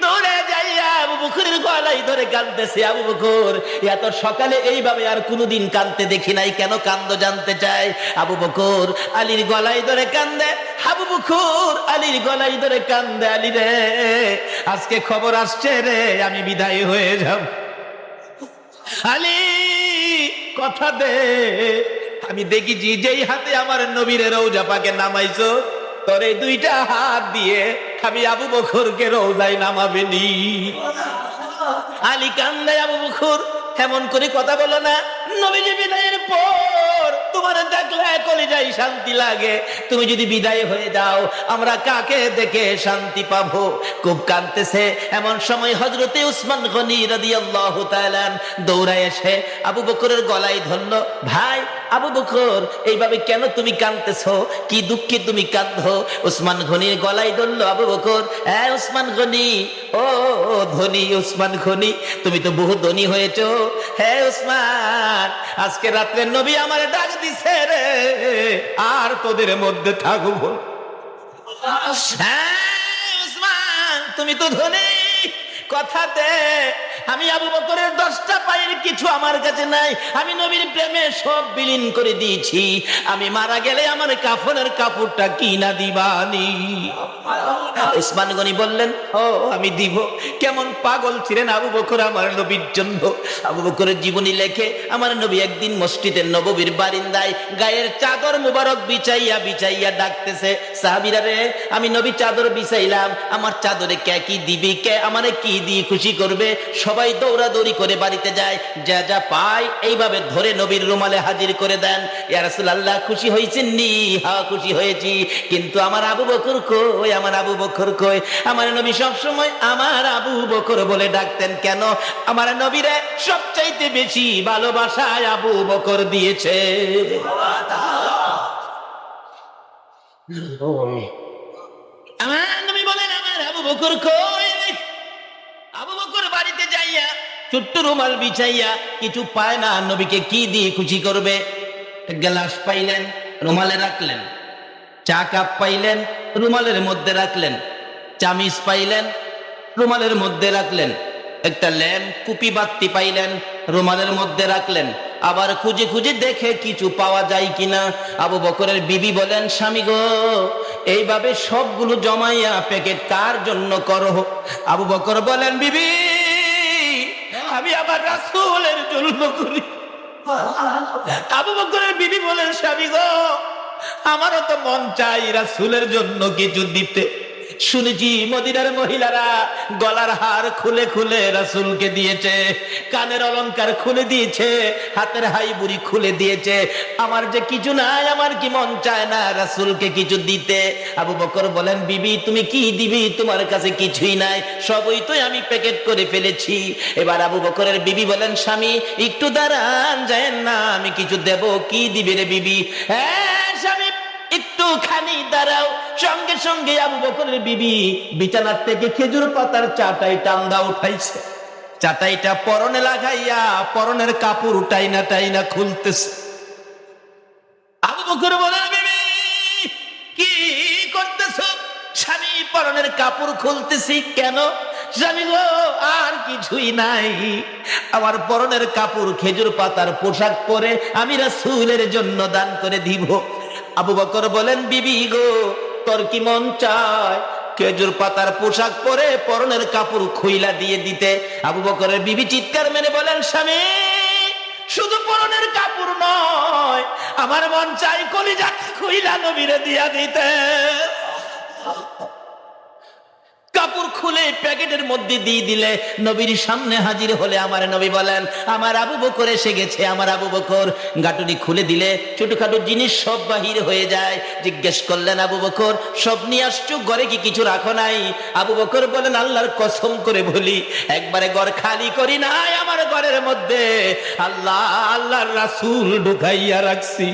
দৌড়ে যাইয়া আবু বকরের গলায় ধরে কাঁদতেছে। আবু বকর এত সকালে এইভাবে আর কোনোদিন কাঁদতে দেখি নাই, কেন কান্দো জানতে চাই। আবু বকর আলীর গলায় ধরে কান্দে, আবু বকর আলীর গলায় ধরে কান্দে, আলী রে আজকে খবর আসছে রে আমি বিদায় হয়ে যাব। আলী কথা দে, আমি দেখেছি যেই হাতে আমার নবীর রওজা পাকে নামাইছো, তোর এই 2টা হাত দিয়ে আমি আবু বকরকে রওজায় নামাবেনি। আলী কান্দে, আবু বকর এমন করে কথা বলো না, নবীজি বিদায়ের পর তোমার দেখলে কলিজায় শান্তি লাগে, তুমি যদি বিদায় হয়ে যাও আমরা কাকে দেখে শান্তি পাবো? খুব কাঁদতেছে। এমন সময় হযরতে উসমান গনি রাদিয়াল্লাহু তাআলা দৌড়ায় এসে আবু বকরের গলায় ধরল, ভাই আবু বকর এইভাবে কেন তুমি কাঁদতেছো? কি দুঃখে তুমি কাঁদো? উসমান গনির গলায় ধরলো আবু বকর, হ্যাঁ উসমান গনি, ও ধনী উসমান গনি, তুমি তো বহু ধনী হয়েছো। হ্যাঁ উসমান, আজকে রাত্রে নবী আমারে ডাক দিছে রে, আর তোদের মধ্যে থাকবো। হ্যাঁ উসমান, তুমি তো ধনী, কথা দে, আমি আবু বকরের 10টা পায়ের কিছু আমার কাছে নাই, আমি নবীর প্রেমে সব বিলীন করে দিয়েছি, আমি মারা গেলে আমার কাফনের কাপড়টা কিনা দিবানি? উসমান গনি বললেন, ও আমি দিব। কেমন পাগল ছিলেন আবু বকর আমার নবীর জন্য। আবু বকরের জীবনী লেখে, আমার নবী একদিন মসজিদের নববীর বারিন্দায় গায়ের চাদর মুবারক বিছাইয়া বিছাইয়া ডাকতেছে, সাহাবীরা রে, আমি নবী চাদর বিছাইলাম, আমার চাদরে কে কি দিবি, কে আমারে কি দিয়ে খুশি করবে? সবাই দৌড়াদৌড়ি করে বাড়িতে যায়, যা যা পায় এইভাবে ধরে নবীর রুমালে হাজির করে দেন। ইয়া রাসূলুল্লাহ, খুশি হয়েছেন নি? হ্যাঁ খুশি হয়েছি, কিন্তু আমার আবু বকর কই, আমার আবু বকর কই? আমার নবী সব সময় আমার আবু বকর বলে ডাকতেন। কেন? আমার নবীরে সবচাইতে বেশি ভালোবাসায় আবু বকর দিয়েছে। আমার নবী বলেন, আমার আবু বকর কই? আবু বকর বাড়িতে যাইয়া ছোট্ট রুমাল বিছাইয়া কিছু পায় না, নবীকে কি দিয়ে খুশি করবে? গ্লাস পাইলেন, রুমালে রাখলেন। চা কাপ পাইলেন, রুমালের মধ্যে রাখলেন। চামিচ পাইলেন, রুমালের মধ্যে রাখলেন। একটা ল্যাম্প কুপি বাতি পাইলেন, রুমালের মধ্যে রাখলেন। আবার খুঁজে খুঁজে দেখে কিছু পাওয়া যায় কিনা। আবু বকরের বিবি বলেন, স্বামী গো, এইভাবে সবগুলো জমাইয়া প্যাকেট কার জন্য করো? আবু বকর বলেন, বিবি, আমি আবার রাসূলের জন্য করি। আবু বকরের বিবি বলেন, স্বামী গো, আমারও তো মন চাই রাসূলের জন্য কিছু দিতে। শুনেছি মদিনার মহিলারা গলার হার খুলে খুলে রাসূলকে দিয়েছে, কানের অলংকার খুলে দিয়েছে, হাতের হাইবুড়ি খুলে দিয়েছে। আমার যে কিছু নাই, আমার কি মন চায় না রাসূলকে কিছু দিতে? আবু বকর বলেন, বিবি তুমি কি দিবি? তোমার কাছে কিছুই নাই, সবই তো আমি প্যাকেট করে ফেলেছি। এবার আবু বকরের বিবি বলেন, স্বামী একটু দাঁড়ান, যায়েন না, আমি কিছু দেব। কি দিবে রে বিবি? হ্যাঁ স্বামী একটুখানি দাঁড়াও। সঙ্গে সঙ্গে আবু বকরের বিবি বিছানার থেকে খেজুর পাতার চাটাই টান্দা উঠাইছে, চাটাইটা পরনে লাগাইয়া পরনের কাপড় টাইনা টাইনা খুলতেছে। আবু বকর বলেন, বিবি কি করতেছ? স্বামী পরনের কাপড় খুলতেছি। কেন? স্বামী গো, আর কিছুই নাই, আমার পরনের কাপড় খেজুর পাতার পোশাক পরে আমি রাসূলের জন্য দান করে দিব। আবু বকর বলেন, বিবি গো, তোর কি মন চায় খেজুর পাতার পোশাক পরে পরনের কাপড় খুইলা দিয়ে দিতে? আবু বকরের বিবি চিৎকার মেরে বলেন, স্বামী শুধু পরনের কাপড় নয়, আমার মন চাই কলিজা খুইলা নবীরে দিয়া দিতে। কাপড় খুলে প্যাকেটের মধ্যে দিয়ে দিলে, নবীর সামনে হাজির হলে আমার নবী বলেন, আমার আবু বকর এসে গেছে। আমার আবু বকর গাঁটুনি খুলে দিলে ছোটখাটো জিনিস সব বাহির হয়ে যায়। জিজ্ঞেস করলেন, আবু বকর সব নিয়ে আসছো, ঘরে কি কিছু রাখো নাই? আবু বকর বলেন, আল্লাহর কসম করে বলি, একবারে ঘর খালি করি নাই, আমার ঘরের মধ্যে আল্লাহর রাসূল ঢুকাইয়া রাখছি।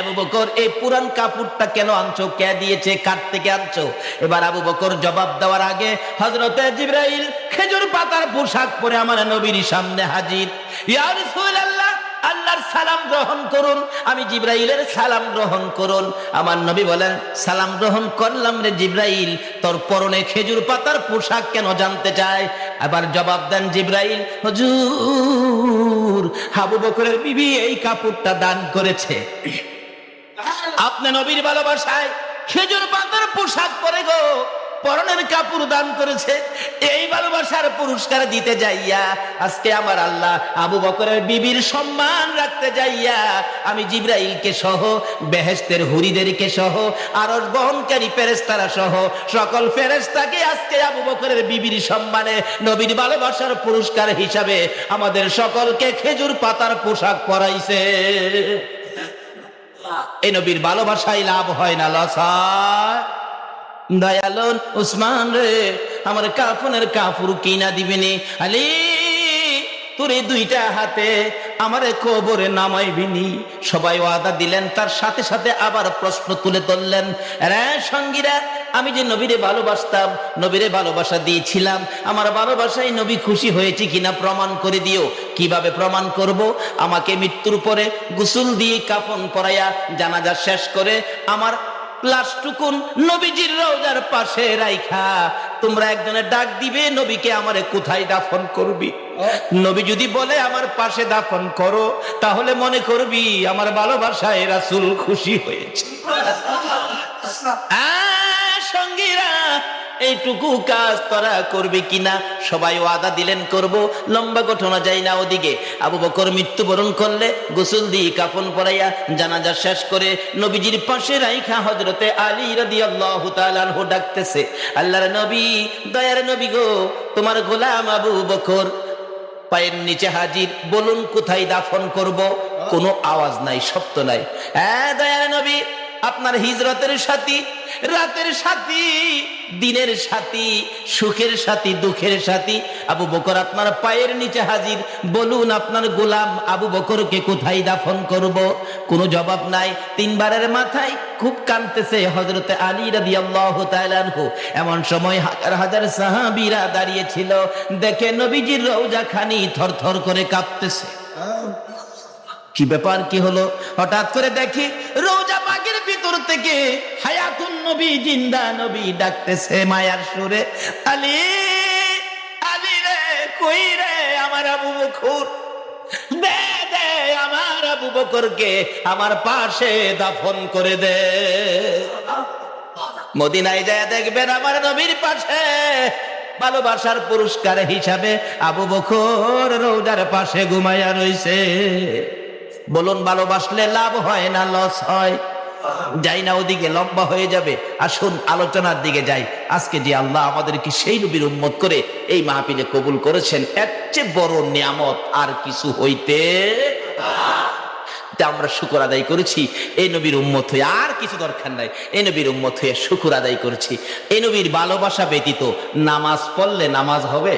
আবু বকর, এই পুরান কাপড়টা কেন আনছো? কে দিয়েছে? কার থেকে আনছো? এবার আবু বকর জবাব দেওয়ার আগে হযরতে জিবরাইল খেজুর পাতার পোশাক পরে আমার নবীর সামনে হাজির। ইয়া রাসূলুল্লাহ, আল্লাহর সালাম গ্রহণ করুন। আমি জিবরাইলের সালাম গ্রহণ করুন। আমার নবী বলেন, সালাম গ্রহণ করলাম রে জিবরাইল, তোর পরনে খেজুর পাতার পোশাক কেন জানতে চায়? আবার জবাব দেন জিবরাইল, হুজুর আবু বকরের বিবি এই কাপড়টা দান করেছে, আপনি নবীর ভালোবাসায় খেজুর পাতার পোশাক পরে গো পরনের কাপড় দান করেছে। এই ভালোবাসার পুরস্কার দিতে যাইয়া আজকে আমার আল্লাহ আবু বকরের বিবির সম্মান রাখতে যাইয়া আমি জিবরাইলকে সহ, বেহেশতের হুরিদেরকে সহ, আরশ বহনকারী ফেরেশতারা সহ সকল ফেরেশতাকে আজকে আবু বকরের বিবির সম্মানে নবীর ভালোবাসার পুরস্কার হিসাবে আমাদের সকলকে খেজুর পাতার পোশাক পরাইছে। এই নবীর ভালোবাসায় লাভ হয় না লস হয়? দয়ালু উসমান রে, আমার কাফনের কাপড় কিনা দিবেনি? আলী তোর এই দুইটা হাতে আমারে কবরে নামাইবিনি। সবাই ওয়াদা দিলেন, তার সাথে সাথে আবার প্রশ্ন তুলে ধরলেন, রে সঙ্গীরা, আমি যে নবীরে ভালোবাসতাম, নবীরে ভালোবাসা দিয়েছিলাম, আমার ভালোবাসায় নবী খুশি হয়েছে কিনা প্রমাণ করে দিও। কিভাবে প্রমাণ করব? আমাকে মৃত্যুর পরে গোসল দিয়ে কাফন পরাইয়া জানাজা শেষ করে আমার লাশটুকুন নবীজির রওজার পাশে রাইখা তোমরা একজনে ডাক দিবে, নবীকে আমারে কোথায় দাফন করবি। নবী যদি বলে আমার পাশে দাফন করো, তাহলে মনে করবি আমার ভালোবাসায় রাসূল খুশি হয়েছে। সঙ্গীরা, এইটুকু কাজ তোরা করবি কিনা? সবাই ওয়াদা দিলেন করব। লম্বা ঘটনা যাই না ওদিকে। আবু বকর মৃত্যুবরণ করলে গোসল দিয়ে কাফন পরাইয়া জানাজা শেষ করে নবীজির পাশে রাইখা হযরতে আলী রাদিয়াল্লাহু তাআলা আনহু ডাকতেছে, আল্লাহর নবী, দয়ার নবী গো, তোমার গোলাম আবু বকর পায়ের নিচে হাজির, বলুন কোথায় দাফন করব। কোনো আওয়াজ নাই, শব্দ নাই। দয়ার নবী, আপনার হিজরতের সাথী, রাতের সাথী, দিনের সাথী, সুখের সাথী, দুঃখের সাথী আবু বকর আপনার পায়ের নিচে হাজির, বলুন আপনার গোলাম আবু বকরকে কোথায় দাফন করব। কোনো জবাব নাই। তিনবারের মাথায় খুব কাঁদতেছে হযরতে আলী রাদিয়াল্লাহু তাআলা আনহু। এমন সময় হাজার হাজার সাহাবীরা দাঁড়িয়ে ছিল, দেখে নবীজির রওজা খানি থরথর করে কাঁপতেছে। কি ব্যাপার, কি হলো? হঠাৎ করে দেখি রওজা পাকের ভিতর থেকে হায়াতুন নবী, জিন্দা নবী ডাকতেছে মায়ার সুরে, আলী, আলী রে, কই রে আমার আবু বকর, দে দে আমার আবু বকরকে আমার পাশে দাফন করে দে। মদিনায় যায় দেখবেন আমার নবীর পাশে ভালোবাসার পুরস্কার হিসাবে আবু বকর রওজার পাশে ঘুমাইয়া রইছে। বলুন, ভালোবাসলে লাভ হয় না লস হয়? যাই না ওদিকে, লম্বা হয়ে যাবে। আসুন আলোচনার দিকে যাই। আজকে যে আল্লাহ আমাদেরকে সেই নবীর উম্মত করে এই মাহফিলে কবুল করেছেন, এর চেয়ে বড় নিয়ামত আর কিছু হইতে, আমরা শুকর আদায় করেছি এই নবীর উম্মত হয়ে। আর কিছু দরকার নাই, এই নবীর উম্মত হয়ে শুকর আদায় করেছি। এই নবীর ভালোবাসা ব্যতীত নামাজ পড়লে নামাজ হবে?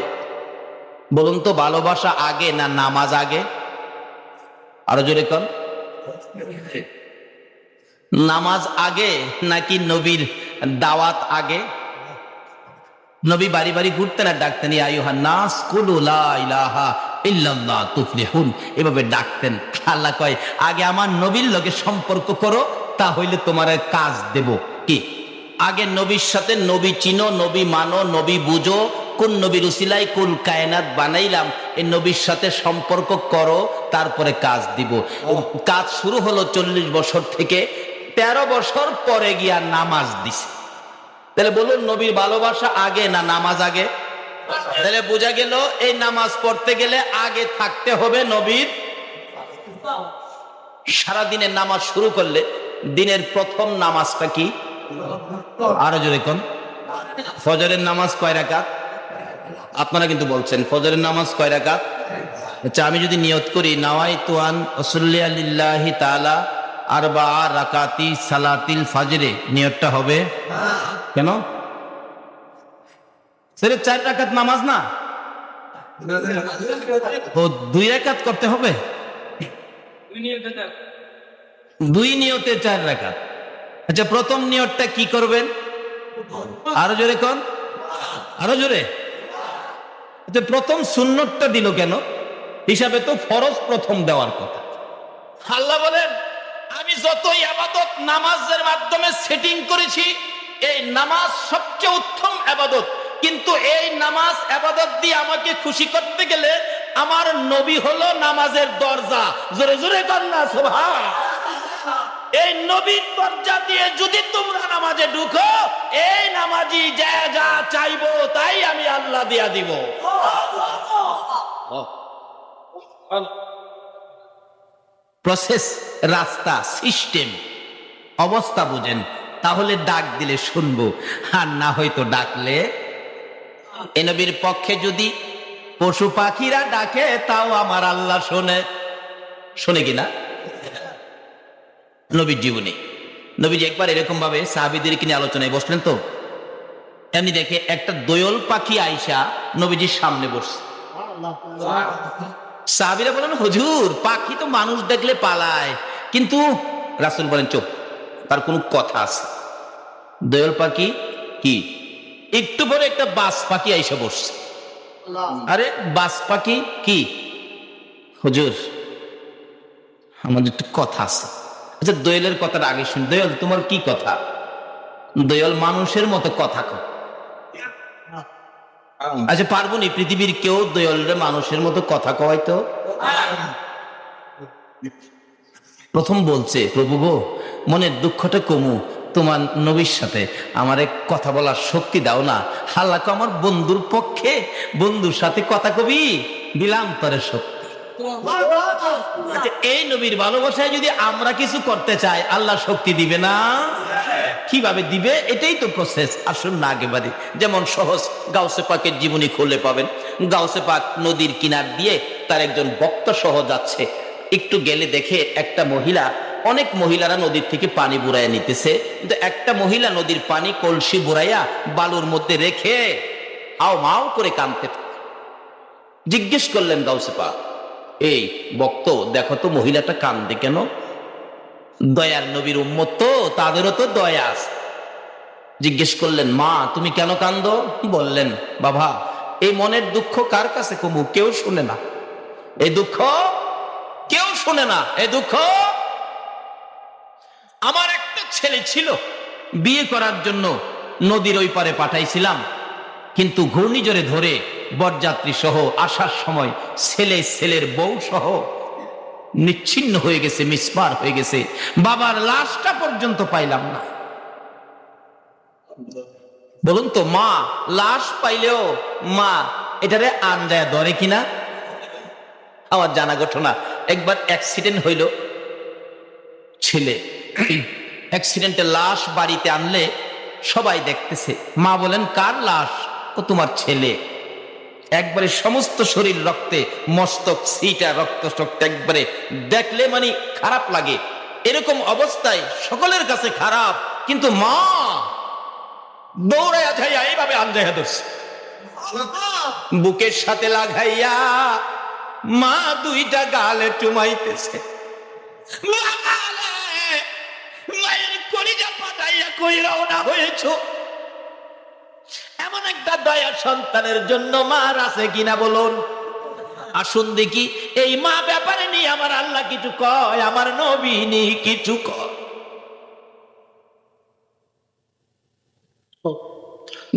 বলুন তো, ভালোবাসা আগে না নামাজ আগে? আরো জোরে কন। নামাজ আগে নাকি নবীর দাওয়াত আগে? নবী বাড়ি বাড়ি ঘুরতেন আর ডাকতেন, ইয়া আইয়ুহান নাস কুলু লা ইলাহা ইল্লাল্লাহ তুফলিহুন, এভাবে ডাকতেন। আল্লাহ কয়, আগে আমার নবীর লগে সম্পর্ক করো, তা হইলে তোমার কাজ দেব। কি? আগে নবীর সাথে, নবী চিনো, নবী মানো, নবী বুঝো, কোন নবীর উসিলায় কুল কায়নাত বানাইলাম, এই নবীর সাথে সম্পর্ক করো, তারপরে কাজ দিব। কাজ শুরু হলো 40 বছর থেকে, 13 বছর পরে গিয়া নামাজ দিছে। তাহলে বলুন, নবীর ভালোবাসা আগে না নামাজ আগে? তাহলে বোঝা গেল এই নামাজ পড়তে গেলে আগে থাকতে হবে নবীর। সারাদিনের নামাজ শুরু করলে দিনের প্রথম নামাজটা কি? আরো জোরে কোন। ফজরের নামাজ কয় রাকাত? আপনারা কিন্তু বলছেন ফজরের নামাজ কয় রাকাত? আচ্ছা, আমি যদি নিয়ত করি নাওয়াইতু আন উসাল্লি লিল্লাহি তাআলা আরবা রাকাতি সালাতিল ফজরে, নিয়তটা হবে? কেন? সির্ফ 4 রাকাত নামাজ না, ও 2 রাকাত করতে হবে। 2 নিয়তে 4 রাকাত। আচ্ছা, প্রথম নিয়তটা কি করবেন? আরো জোরে কোন, আরো জোরে। আচ্ছা, প্রথম সুন্নতটা দিল কেন? হিসাবে তো ফরজ প্রথম দেওয়ার কথা। আল্লাহ বলেন, আমি যতই ইবাদত নামাজের মাধ্যমে সেটিং করেছি, এই নামাজ সবচেয়ে উত্তম ইবাদত, কিন্তু এই নামাজ ইবাদত দিয়ে আমাকে খুশি করতে গেলে আমার নবী হলো নামাজের দরজা। জোরে জোরে কর না সুবহান। এই নবীর দরজা দিয়ে যদি তোমরা নামাজে ঢুকো, এই নামাজি যা যা চাইবো তাই আমি আল্লাহ দিয়া দিব। প্রসেস, রাস্তা, সিস্টেম, অবস্থা বুঝেন, তাহলে ডাক দিলে শুনবো, আর না হয়তো ডাকলে। এ নবীর পক্ষে যদি পশু পাখিরা ডাকে, তাও আমার আল্লাহ শোনে। শোনে কিনা? নবীর জীবনী, নবীজি একবার এরকম ভাবে সাহাবীদেরকে নিয়ে আলোচনায় বসলেন, তো এমনি দেখে একটা দোয়েল পাখি আইসা নবীজির সামনে বসছে। সাহাবীরা বলেন হুজুর পাখি তো মানুষ দেখলে পালায়, কিন্তু রাসূল বলেন চুপ, তার কোনো কথা আছে। দোয়েল পাখি কি, একটু পরে একটা বাজ পাখি আইসা বসছে। আরে বাজ পাখি কি, হুজুর আমাদের একটু কথা আছে। আচ্ছা দোয়েলের কথাটা আগে শুন। দোয়েল তোমার কি কথা? দোয়েল মানুষের মতো কথা কয়। আচ্ছা পারবো নি পৃথিবীর কেউ দোয়েলের মানুষের মতো কথা কয় তো? প্রথম বলছে প্রভু গো, মনের দুঃখটা কমু, তোমার নবীর সাথে আমার এক কথা বলার শক্তি দাও না। হাল্লাকো আমার বন্ধুর পক্ষে, বন্ধুর সাথে কথা কবি, দিলাম তরে শক্তি। আচ্ছা, এই নবীর ভালোবাসায় যদি আমরা কিছু করতে চাই আল্লাহ শক্তি দিবে না? কিভাবে দিবে? এটাই তো প্রসেস। আসুন না আগে বাড়ি। যেমন সহজ, গাউসে পাকের জীবনী খুলে পাবেন। গাউসে পাক নদীর কিনার দিয়ে তার একজন ভক্ত সহ যাচ্ছে। একটু গেলে দেখে একটা মহিলা, অনেক মহিলারা নদীর থেকে পানি বুড়াইয়া নিতেছে, কিন্তু একটা মহিলা নদীর পানি কলসি বুড়াইয়া বালুর মধ্যে রেখে আও মাও করে কাঁদতে। জিজ্ঞেস করলেন গাউসে পাক, এই ভক্ত দেখো তো মহিলাটা কান্দে কেন? দয়ার নবীর উম্মত তো, তাদেরও তো দয়া আছে। জিজ্ঞেস করলেন মা তুমি কেন কান্দো? বললেন বাবা এই মনের দুঃখ কার কাছে কমু, কেউ শুনে না। এই দুঃখ কেউ শুনে না। এই দুঃখ, আমার একটা ছেলে ছিল, বিয়ে করার জন্য নদীর ওই পারে পাঠাইছিলাম, কিন্তু ঘূর্ণিঝড়ে ধরে বরযাত্রী সহ আসার সময় ছেলের বউ সহ নিচ্ছিন্ন হয়ে গেছে, মিসমার হয়ে গেছে। বাবার লাশটা পর্যন্ত পাইলাম না। বলুন তো মা লাশ পাইলেও মা এটারে আনজায় ধরে কিনা? আমার জানা ঘটনা, একবার অ্যাক্সিডেন্ট হইল, ছেলে অ্যাক্সিডেন্টে লাশ বাড়িতে আনলে সবাই দেখতেছে। মা বলেন কার লাশ? ও তোমার ছেলে। একবারে সমস্ত শরীর রক্তে, মস্তক সিটা রক্ত শক্ত, একবারে দেখলে মানে খারাপ লাগে। এরকম অবস্থায় সকলের কাছে খারাপ, কিন্তু মা দৌড়াইয়া যাইয়া এইভাবে আনজাইয়া ধরছে, বুকের সাথে লাগাইয়া মা দুইটা গালে চুমাইতেছে। মায়ের কলিজা পাঠাইয়া কই রওনা হয়েছো। এমন একটা দয়া সন্তানের জন্য মার আছে কিনা বলুন? আসুন দেখি এই মা ব্যাপারে নিয়ে আমার আল্লাহ কিছু কয়, আমার নবী নেই কিছু কয়।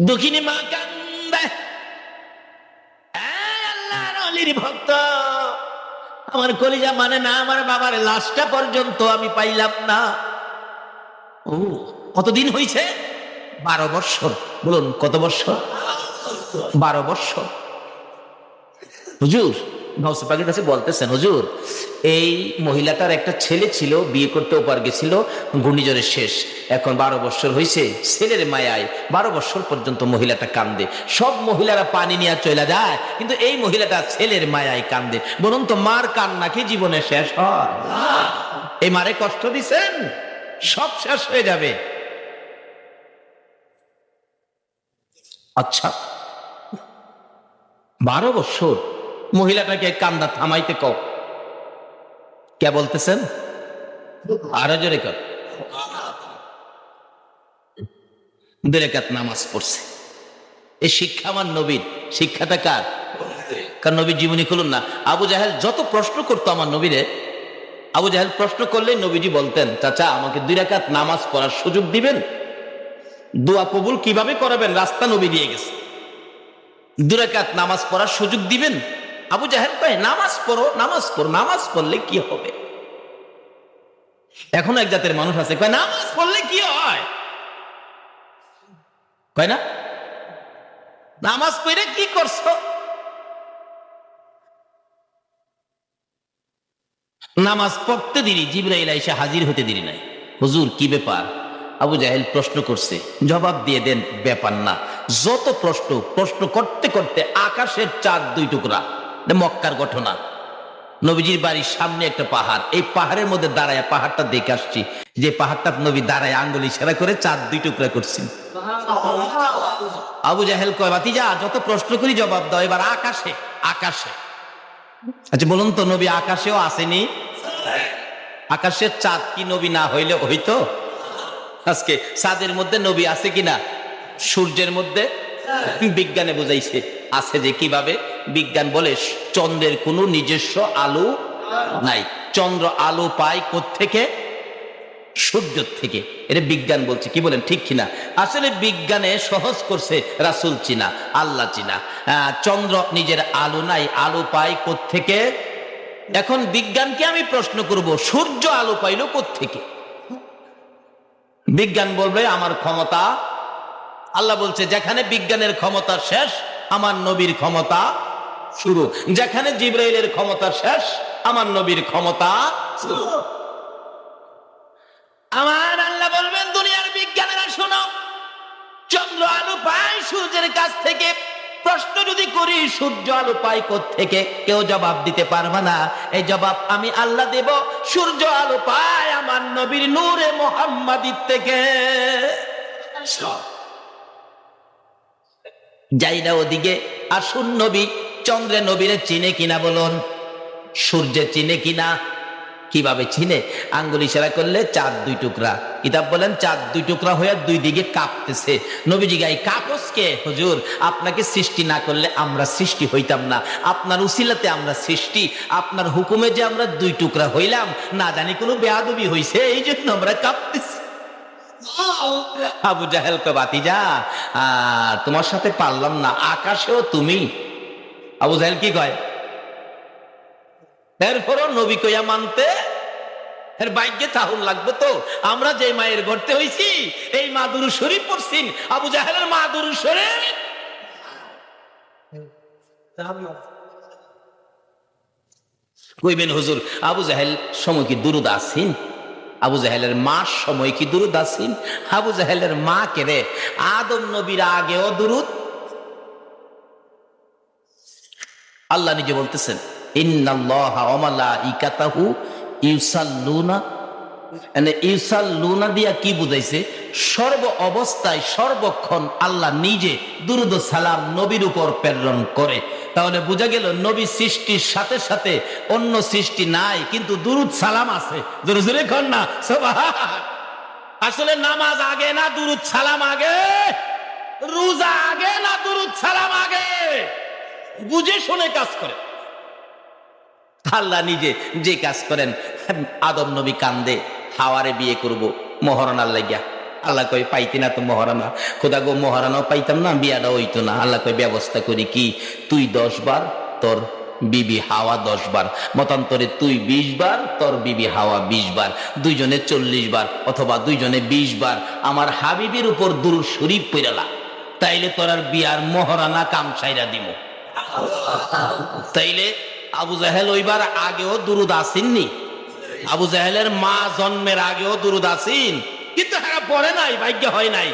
দুঃখিনী মা কান্দে, আল্লাহর ওলির ভক্ত, আমার কলিজা মানে না, আমার বাবার লাশটা পর্যন্ত আমি পাইলাম না। ও কতদিন হয়েছে? 12 বছর। বলুন কত বছর? 12 বছর। হুজুর গাউসে পাকের কাছে বলতেছেন হুজুর এই মহিলাটার একটা ছেলে ছিল, বিয়ে করতে ওপার গেছিল, ঘূর্ণিঝড়ে শেষ, এখন 12 বছর হয়েছে, ছেলের মায়ায় 12 বছর পর্যন্ত মহিলাটা কান্দে। সব মহিলারা পানি নিয়ে চলে যায়, কিন্তু এই মহিলাটা ছেলের মায়ায় কান্দে। বলুন তো মার কান্না কি জীবনে শেষ হয়? এই মারে কষ্ট দিছেন, সব শেষ হয়ে যাবে। আচ্ছা 12 বছর মহিলাটাকে কান্দা থামাইতে কও। কে বলতেছেন? আরো জোরে কর। 2 রাকাত নামাজ পড়ছে। এই শিক্ষা আমার নবীর। শিক্ষাটা কার? কারণ নবীর জীবনী খুলুন না। আবু জাহেল যত প্রশ্ন করতো আমার নবীরে, আবু জাহেল প্রশ্ন করলে নবীজি বলতেন চাচা আমাকে 2 রাকাত নামাজ পড়ার সুযোগ দিবেন? দোয়া কবুল কিভাবে করাবেন রাস্তা নবী দিয়ে গেছে। 2 রাকাত নামাজ পড়ার সুযোগ দিবেন? আবু জাহেল কয় নামাজ পড়ো, নামাজ পড়ো, নামাজ পড়লে কি হবে? এখন এক জাতের মানুষ আছে কয় নামাজ পড়লে কি হয়, কয় না নামাজ পড়ে কি করছো? নামাজ পড়তে দেরি, জিবরাইল এসে হাজির হতে দেরি নাই। হুজুর কি ব্যাপার? আবু জাহেল প্রশ্ন করছে, জবাব দিয়ে দেন ব্যাপার না। যত প্রশ্ন করতে করতে আকাশের চাঁদ 2 টুকরা। মক্কার ঘটনা। নবীজির বাড়ির সামনে একটা পাহাড়, এই পাহাড়ের মধ্যে দাঁড়ায় পাহাড়টা দেখে আসছি, যে পাহাড়টা নবী দাঁড়ায় আঙ্গুল ইশারা করে চাঁদ 2 টুকরা করছেন। আবু জাহেল কয় বাতিজা যত প্রশ্ন করি জবাব দাও, এবার আকাশে। আকাশে আচ্ছা বলুন তো, নবী আকাশেও আসেনি? আকাশের চাঁদ কি নবী না হইলে হইতো? আজকে চাঁদের মধ্যে নবী আছে কিনা? সূর্যের মধ্যে? বিজ্ঞানে বুঝাইছে আছে। যে কিভাবে? বিজ্ঞান বলে চন্দ্রের কোনো নিজস্ব আলো নাই। চন্দ্র আলো পায় কোত্থেকে? সূর্য থেকে। এটা বিজ্ঞান বলছে। কি বলেন, ঠিক কিনা? আসলে বিজ্ঞানে সহজ করছে রাসূল চিনা, আল্লাহ চিনা। চন্দ্র নিজের আলো নাই, আলো পায় কোত্থেকে? এখন বিজ্ঞানকে আমি প্রশ্ন করব, সূর্য আলো পাইল কোত্থেকে? বিজ্ঞান বলবে আমার ক্ষমতা। আল্লাহ বলছে যেখানে বিজ্ঞানের ক্ষমতা শেষ, আমার নবীর ক্ষমতা শুরু। যেখানে জিবরাইলের ক্ষমতা শেষ, আমার নবীর ক্ষমতা শুরু। আমার আল্লাহ বলবেন দুনিয়ার বিজ্ঞানীরা শোনো, চন্দ্র আলো পায় সূর্যের কাছ থেকে। প্রশ্ন যদি করি সূর্য আলো পায় কোত্থেকে, কেউ জবাব দিতে পারবে না। এই জবাব আমি আল্লাহ দেব। সূর্য আলো পায় আমার নবীর নূরে মুহাম্মাদির থেকে। যাই না ওদিকে, আসুন নবী। চন্দ্রে নবীরে চিনে কিনা বলুন? সূর্যে চিনে কিনা? কিভাবে চিনে? আঙ্গুল ইশারা করলে চাঁদ দুই টুকরা। কিতাব বলেন চাঁদ দুই টুকরা হয়ে দুই দিকে কাঁপতেছে। নবীজি গাই কাপস কে? হুজুর, আপনাকে সৃষ্টি না করলে আমরা সৃষ্টি হইতাম না। আপনার উসিলাতে আমরা সৃষ্টি। আপনার হুকুমে যে আমরা দুই টুকরা হইলাম, না জানি কোনো বেয়াদবি হইছে, এই জন্য আমরা কাঁপতেছি। আবু জাহেল কে বাতিজা, তোমার সাথে পারলাম না, আকাশেও তুমি। আবু জাহেল কি কয়? এরপরও নবী কইয়া মানতে এর ভাগ্যে তাহুন লাগবে তো। আমরা যে মায়ের গর্তে হইছি, এই মা দুরূদ শরীফ পড়ছিন। আবু জাহেলের মা দুরূদ শরীফ কইবেন হুজুর আবু জাহেল সময় কি দুরূদ আসিন? আবু জাহেলের মা সময় কি দুরূদ আসিন? আবু জাহেলের মা কে রে? আদম নবীর আগেও দুরূদ। আল্লাহ নিজে বলতেছেন ইন্নাল্লাহা ওয়া মালাইকাতাহু ইউসাল্লুনা। ইউসাল্লুনা দিয়া কি বুঝাইছে? সর্ব অবস্থায় সর্বক্ষণ আল্লাহ নিজে দুরূদ ও সালাম নবীর উপর প্রেরণ করে। তাহলে বোঝা গেল নবী সৃষ্টির সাথে সাথে অন্য সৃষ্টি নাই, কিন্তু দুরূদ সালাম আছে। জোরে জোরে কর না সুবহান। আসলে নামাজ আগে না দুরূদ সালাম আগে? রোজা আগে না দুরূদ সালাম আগে? বুঝে শুনে কাজ করে। আল্লাহ নিজে যে কাজ করেন। আদম নবী কান্দে, হাওয়ারে বিয়ে করব মহারানার লাগিয়া। আল্লাহ কই পাইতি না তো মহারানা। খোদা গো, মহারানাও পাইতাম না, বিয়াটা হইতো না। আল্লাহ কই ব্যবস্থা করি কি? তুই 10 বার, তোর বিবি হাওয়া 10 বার। মতান্তরে তুই 20 বার, তোর বিবি হাওয়া 20 বার। দুইজনে 40 বার, অথবা দুইজনে 20 বার আমার হাবিবের উপর দুরূদ শরীফ পড়ালা। তাইলে তোর আর বিয়ার মহারানা কাম ছাইরা দিব। তাইলে আবু জাহেল ওইবার আগেও দুরূদ আসেননি? আবু জাহেলের মা জন্মের আগেও দুরূদ আসেন, কিন্তু হ্যাঁ পড়ে নাই, ভাগ্য হয় নাই।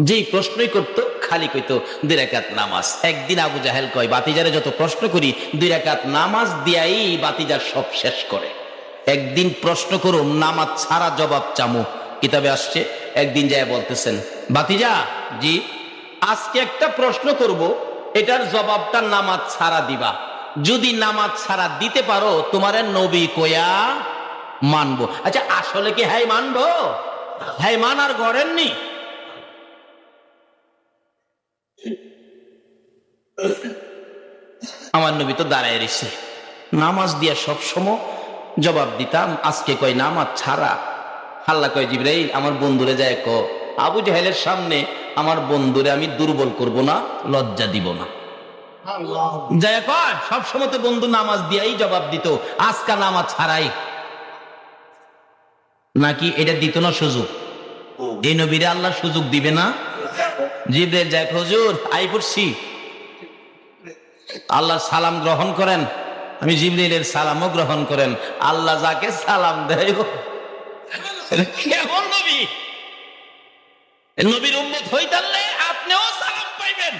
যেই প্রশ্নই করতো খালি কইতো 2 রাকাত নামাজ। একদিন আবু জাহেল কয় বাতিজারে যত প্রশ্ন করি 2 রাকাত নামাজ দিয়াই বাতিজার সব শেষ করে। একদিন প্রশ্ন করো নামাজ ছাড়া জবাব চামু। কিতাবে আসছে একদিন যায় বলতেছেন বাতিজা জি, আজকে একটা প্রশ্ন করব, এটার জবাবটা নামাজ ছাড়া দিবা। যদি নামাজ ছাড়া দিতে পারো তোমার নবী কয়া মানবো। আচ্ছা আসলে কি হ্যাঁ মানবো? হ্যাঁ মানার গড়েননি। আমার নবী তো দাঁড়ায় রয়েছে, নামাজ দিয়া সব সময় জবাব দিতাম, আজকে কয় নামাজ ছাড়া। আল্লাহ কয় জিবরাইল আমার বন্ধুরে যায় ক আবু জাহেলের সামনে আমার বন্ধুরে আমি দুর্বল করব না, লজ্জা দিব না। যায় কয় সবসময় তো বন্ধু নামাজ দিয়াই জবাব দিত, আজকা নামাজ ছাড়াই। নাকি এটা দিত না সুযোগ? এই নবীরে আল্লাহ সুযোগ দিবে না? জিবরাইল যায় হুজুর আই পড়ছি, আল্লাহ সালাম গ্রহণ করেন। আমি জিবরাইলের সালামও গ্রহণ করেন। আল্লাহ যাকে সালাম দেয় কেমন নবী? নবীর উম্মত হইতালে আপনিও সালাম পাইবেন।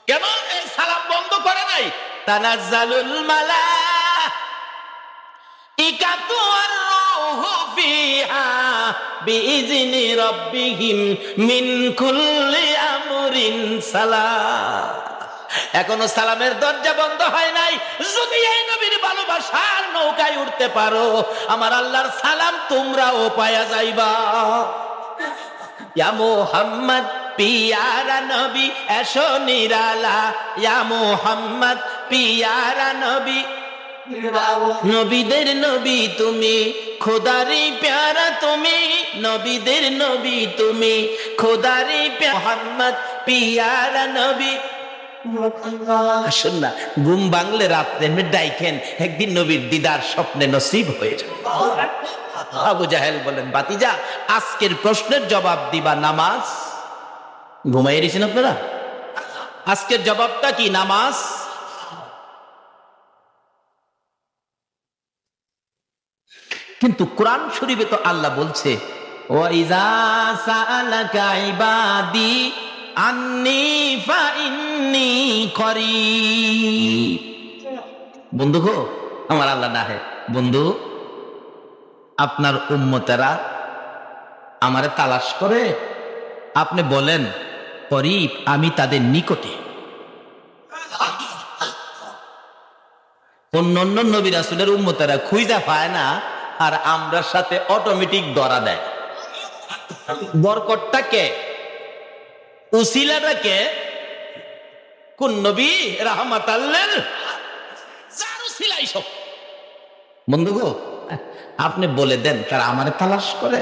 কেন এই সালাম বন্ধ করে নাই? তানাজ্জালুল মালাইকাতু ওয়ার রূহু ফিহা বিইজনি রাব্বিহিম মিন কুল্লি আমরিন সালাম। এখনো সালামের দরজা বন্ধ হয় নাই। যদি এই নবীর ভালোবাসার নৌকায় উঠতে পারো, আমার আল্লাহর সালাম তোমরাও পায়া যাইবা। ইয়া মুহাম্মদ পিয়ারা নবী এসো নিরালা, ইয়া মুহাম্মদ পিয়ারা নবী, নবীদের নবী তুমি, খোদারি প্যারা তুমি, নবীদের নবী তুমি, খোদারি মুহাম্মদ পিয়ারা নবী। আসুন না, ঘুম ভাঙলে রাত্রে ডাইকেন, একদিন নবীর দিদার স্বপ্নে নসিব হয়ে যাবে। আবু জাহেল বলেন, বাতিজা আজকের প্রশ্নের জবাব দিবা নামাজ। ঘুমাই দিয়েছেন আপনারা? আজকের জবাবটা কি? নামাজ। কিন্তু কোরআন শরীফে তো আল্লাহ বলছে, ওয়াইজা সাআলাকা ইবাদি আন্নী ফাইন্নী করিব। বন্ধু গো, আমার আল্লাহ ডাকে, বন্ধু আপনার উম্মতেরা আমারে তালাশ করে, আপনি বলেন করিব, আমি তাদের নিকটে। অন্য অন্য নবী রাসূলের উম্মতেরা খুঁজা পায় না, আর আমরার সাথে অটোমেটিক ধরা দেয়। বরকতটা কে? উসিলাটা কে? কোন নবী? রাহমাতাল্লিল যার উসিলাই সব। বন্ধু গো, আপনি বলে দেন তারা আমারে তালাশ করে,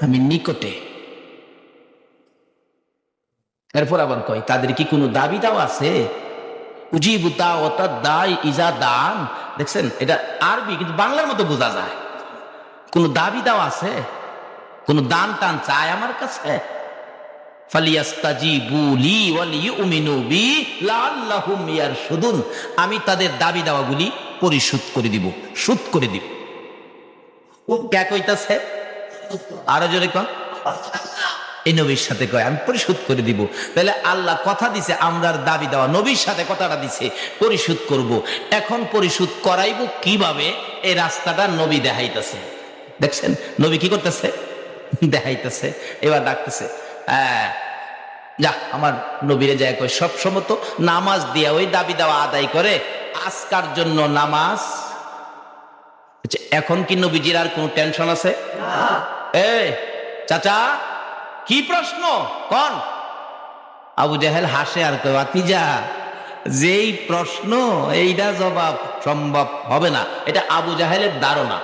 আমি নিকটে। এরপর আবার কয়, তাদের কি কোনো দাবি দাও আছে? উজিবু দাওয়াতাদ দাই ইজা দান। দেখছেন, এটা আরবি কিন্তু বাংলার মতো বোঝা যায়। কোন দাবি দাও আছে? কোন দান টান চায় আমার কাছে? ফালিয়াস্তাজিবু লি ওয়ালিউমিনু বি লাআল্লাহুম ইয়ারশুদুন। আমি তাদের দাবি দাওয়াগুলি পরিশোধ করে দিব, শোধ করে দিব। কে কইতাছে? আরো জোরে কন। এই নবীর সাথে কয় আমি পরিশোধ করে দিব। তাহলে আল্লাহ কথা দিছে, আমরার দাবি দেওয়া নবীর সাথে কথাটা দিছে পরিশোধ করব। এখন পরিশোধ করাইব কিভাবে? এই রাস্তাটা নবী দেখাইতেছে। দেখছেন নবী কি করতেছে? দেখাইতেছে। এবার ডাকতেছে, যা আমার নবীরে যায় কয়, সবসময় তো নামাজ দিয়া ওই দাবি দেওয়া আদায় করে, আজকার জন্য নামাজ। এখন কি নবীজির আর কোন টেনশন আছে? এই চাচা, কি প্রশ্ন কোন? আবু জাহেল হাসে আর কয়, ভাতিজা যেই প্রশ্ন এইটা জবাব সম্ভব হবে না। এটা আবু জাহেলের ধারণা।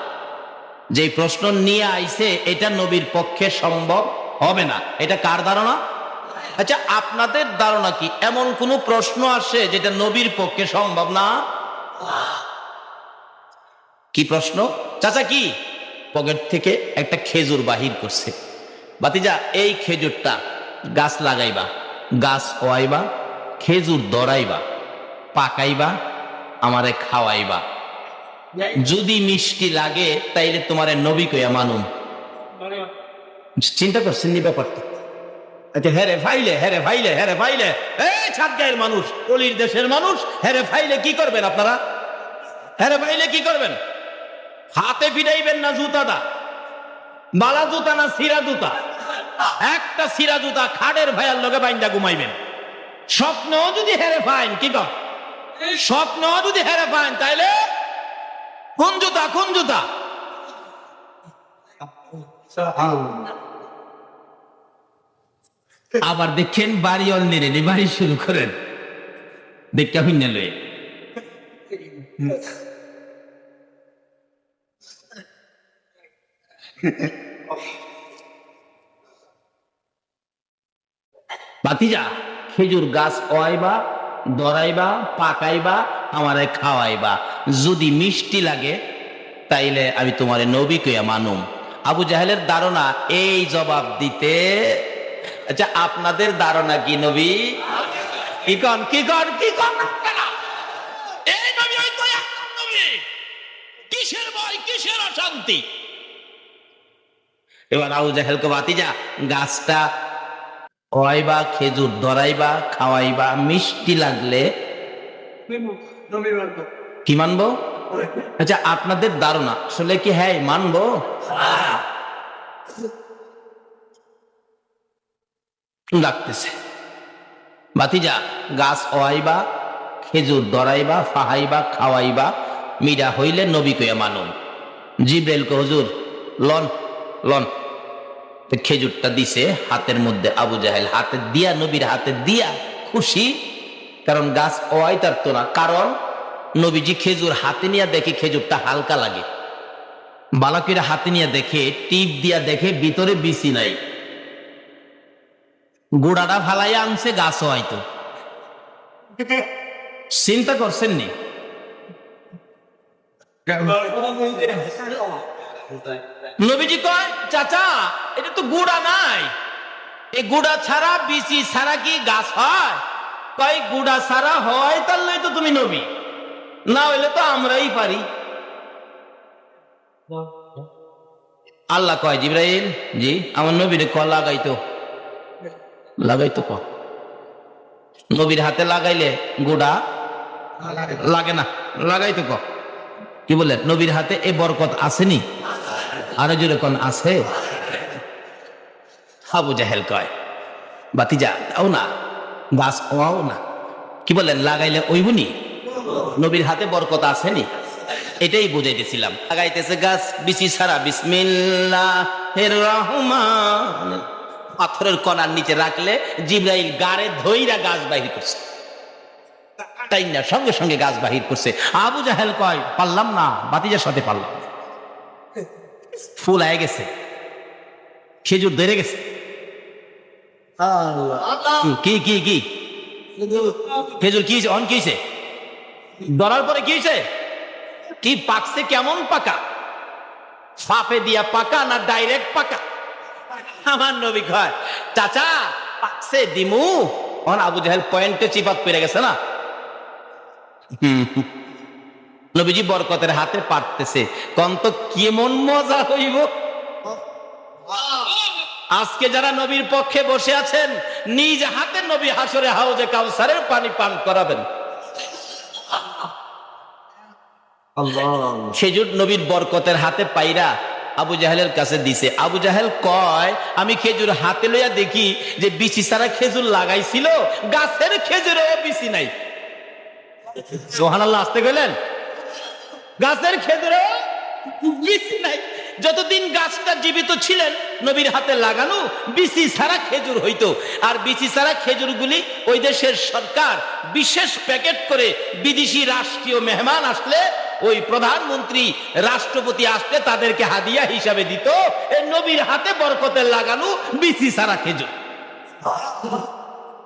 যেই প্রশ্ন নিয়ে আইছে এটা নবীর পক্ষে সম্ভব হবে না। এটা কার ধারণা? আচ্ছা, আপনাদের ধারণা কি এমন কোন প্রশ্ন আসে যেটা নবীর পক্ষে সম্ভব না? কি প্রশ্ন? চাচা কি? পকেট থেকে একটা খেজুর বাহির করছে। ভাতিজা এই খেজুরটা গাছ লাগাইবা, গাছ ওয়াইবা, খেজুর ধরাইবা, পাকাইবা, আমারে খাওয়াইবা। যদি মিষ্টি লাগে তাইলে তোমারে নবী কইয়া মানুম। চিন্তা করছেন নি ব্যাপারটা? আচ্ছা, হেরে ফাইলে, হেরে ফাইলে, হেরে ফাইলে, এই ছাদগাঁয়ের মানুষ, অলির দেশের মানুষ, হেরে ফাইলে কি করবেন আপনারা? হেরে ফাইলে কি করবেন? হাতে ফিরাইবেন না জুতা দা? বালা জুতা না সিরা জুতা? একটা সিরা জুতা খাড়ের ভাইয়ার লগে বাইন্দা ঘুমাইবেন। স্বপ্ন যদি হেরে ফাইন কি কর? স্বপ্ন যদি হেরে ফাইন তাইলে কোন জুতা? কোন জুতা? আবার দেখেন বাড়ি অলনেরে বাড়ি শুরু করেন, দেখতে হইনা লয়ে। ভাতিজা খেজুর গাছ ওয়াইবা, ধরাইবা, পাকাইবা, আমারে খাওয়াইবা। যদি মিষ্টি লাগে তাইলে আমি তোমারে নবী কইয়া মানুম। আবু জাহেলের ধারণা এই জবাব দিতে। আচ্ছা, আপনাদের ধারণা কি নবী? কি কন, কি কন, কি কন? এই নবী ওই তো এক নবী। কিসের ভয়, কিসের অশান্তি? এবার আবু জাহেলকে, ভাতিজা গাছটা ওয়াইবা, খেজুর ধরাইবা, খাওয়াইবা, মিষ্টি লাগলে কি মানবো? আচ্ছা, আপনাদের ধারণা আসলে কি হ্যাঁ মানবো? লাগতেছে। ভাতিজা গাছ ওয়াইবা, খেজুর ধরাইবা, ফাহাইবা, খাওয়াইবা, মিডা হইলে নবী কইয়া মানুন। জিব্রাইল কয় হুজুর লন লন। খেজুরটা দিছে হাতের মধ্যে, আবু জাহেল হাতে দিয়া, নবীর হাতে দিয়া খুশি, কারণ গাছ ওয়াই তার তো না, কারণ নবীজি খেজুর হাতে নিয়ে দেখে খেজুরটা হালকা লাগে, বালাকিরা হাতে নিয়ে দেখে, টিপ দিয়া দেখে ভিতরে বিচি নাই, গোড়াটা ফালাইয়া আনছে, গাছ হয়তো। চিন্তা করছেন নি? নবীজি কয় চাচা এটা তো গুড়া নাই, এই গুড়া ছাড়া, বিচি ছাড়া কি গাছ হয়? কয় গুড়া ছাড়া হয়, তাহলে তো তুমি নবী, না হইলে তো আমরাই পারি। আল্লাহ কয় জিবরাইল জি আমার নবীরে ক লাগাইতো, লাগাইতো ক। নবীর হাতে লাগাইলে গুড়া লাগে না, লাগাইতো ক। কি বলেন? নবীর হাতে এ বরকত আসেনি? আরো জোরে কোন আছে? আবু জাহেল কয় বাতিজা দাও না, গাছ ওয়াও না। কি বলেন? লাগাইলে ওইবুনি, নবীর হাতে বরকত আসেনি, এটাই বুঝাইতেছিলাম। লাগাইতেছে গাছ বিচি ছাড়া, বিসমিল্লাহির রহমান, পাথরের কণার নিচে রাখলে জিবরাইল গাড়ে ধইরা গাছ বাহির করছে, তাই না? সঙ্গে সঙ্গে গাছ বাহির করছে। আবু জাহেল কয় পারলাম না, বাতিজার সাথে পারলাম। ফুল আয়ে গেছে, খেজুর ধরে গেছে। কি কি কি খেজুর কি অন কিছে ধরার পরে কি হয়েছে? কি পাকছে? কেমন পাকা? ফাফে দিয়া পাকা না ডাইরেক্ট পাকা? আমার নবী কয় চাচা পাকছে দিমু। অন আবু জাহেল পয়েন্টে চিপাত পেরে গেছে না। নবীজি বরকতের হাতে পারতেছে, কন্ত কেমন মজা হইব। আজকে যারা নবীর পক্ষে বসে আছেন, নিজ হাতে নবী হাসরে হাউজে কাউসারের পানি পান করাবেন। খেজুর নবীর বরকতের হাতে পাইরা আবু জাহেলের কাছে দিছে। আবু জাহেল কয় আমি খেজুর হাতে লইয়া দেখি যে বিচি ছাড়া খেজুর লাগাইছিল, গাছের খেজুরেও বিচি নাই। সুবহানাল্লাহ, আসতে গেলেন? গাছের খেজুরেও বিচি নাই। যতদিন গাছটা জীবিত ছিলেন নবীর হাতে লাগানো বিচি ছাড়া খেজুর হইতো। আর বিচি ছাড়া খেজুরগুলি ওই দেশের সরকার বিশেষ প্যাকেট করে বিদেশি রাষ্ট্রীয় মেহমান আসলে, ওই প্রধানমন্ত্রী, রাষ্ট্রপতি আসলে তাদেরকে হাদিয়া হিসাবে দিত এই নবীর হাতে বরকতের লাগানো বিচি ছাড়া খেজুর।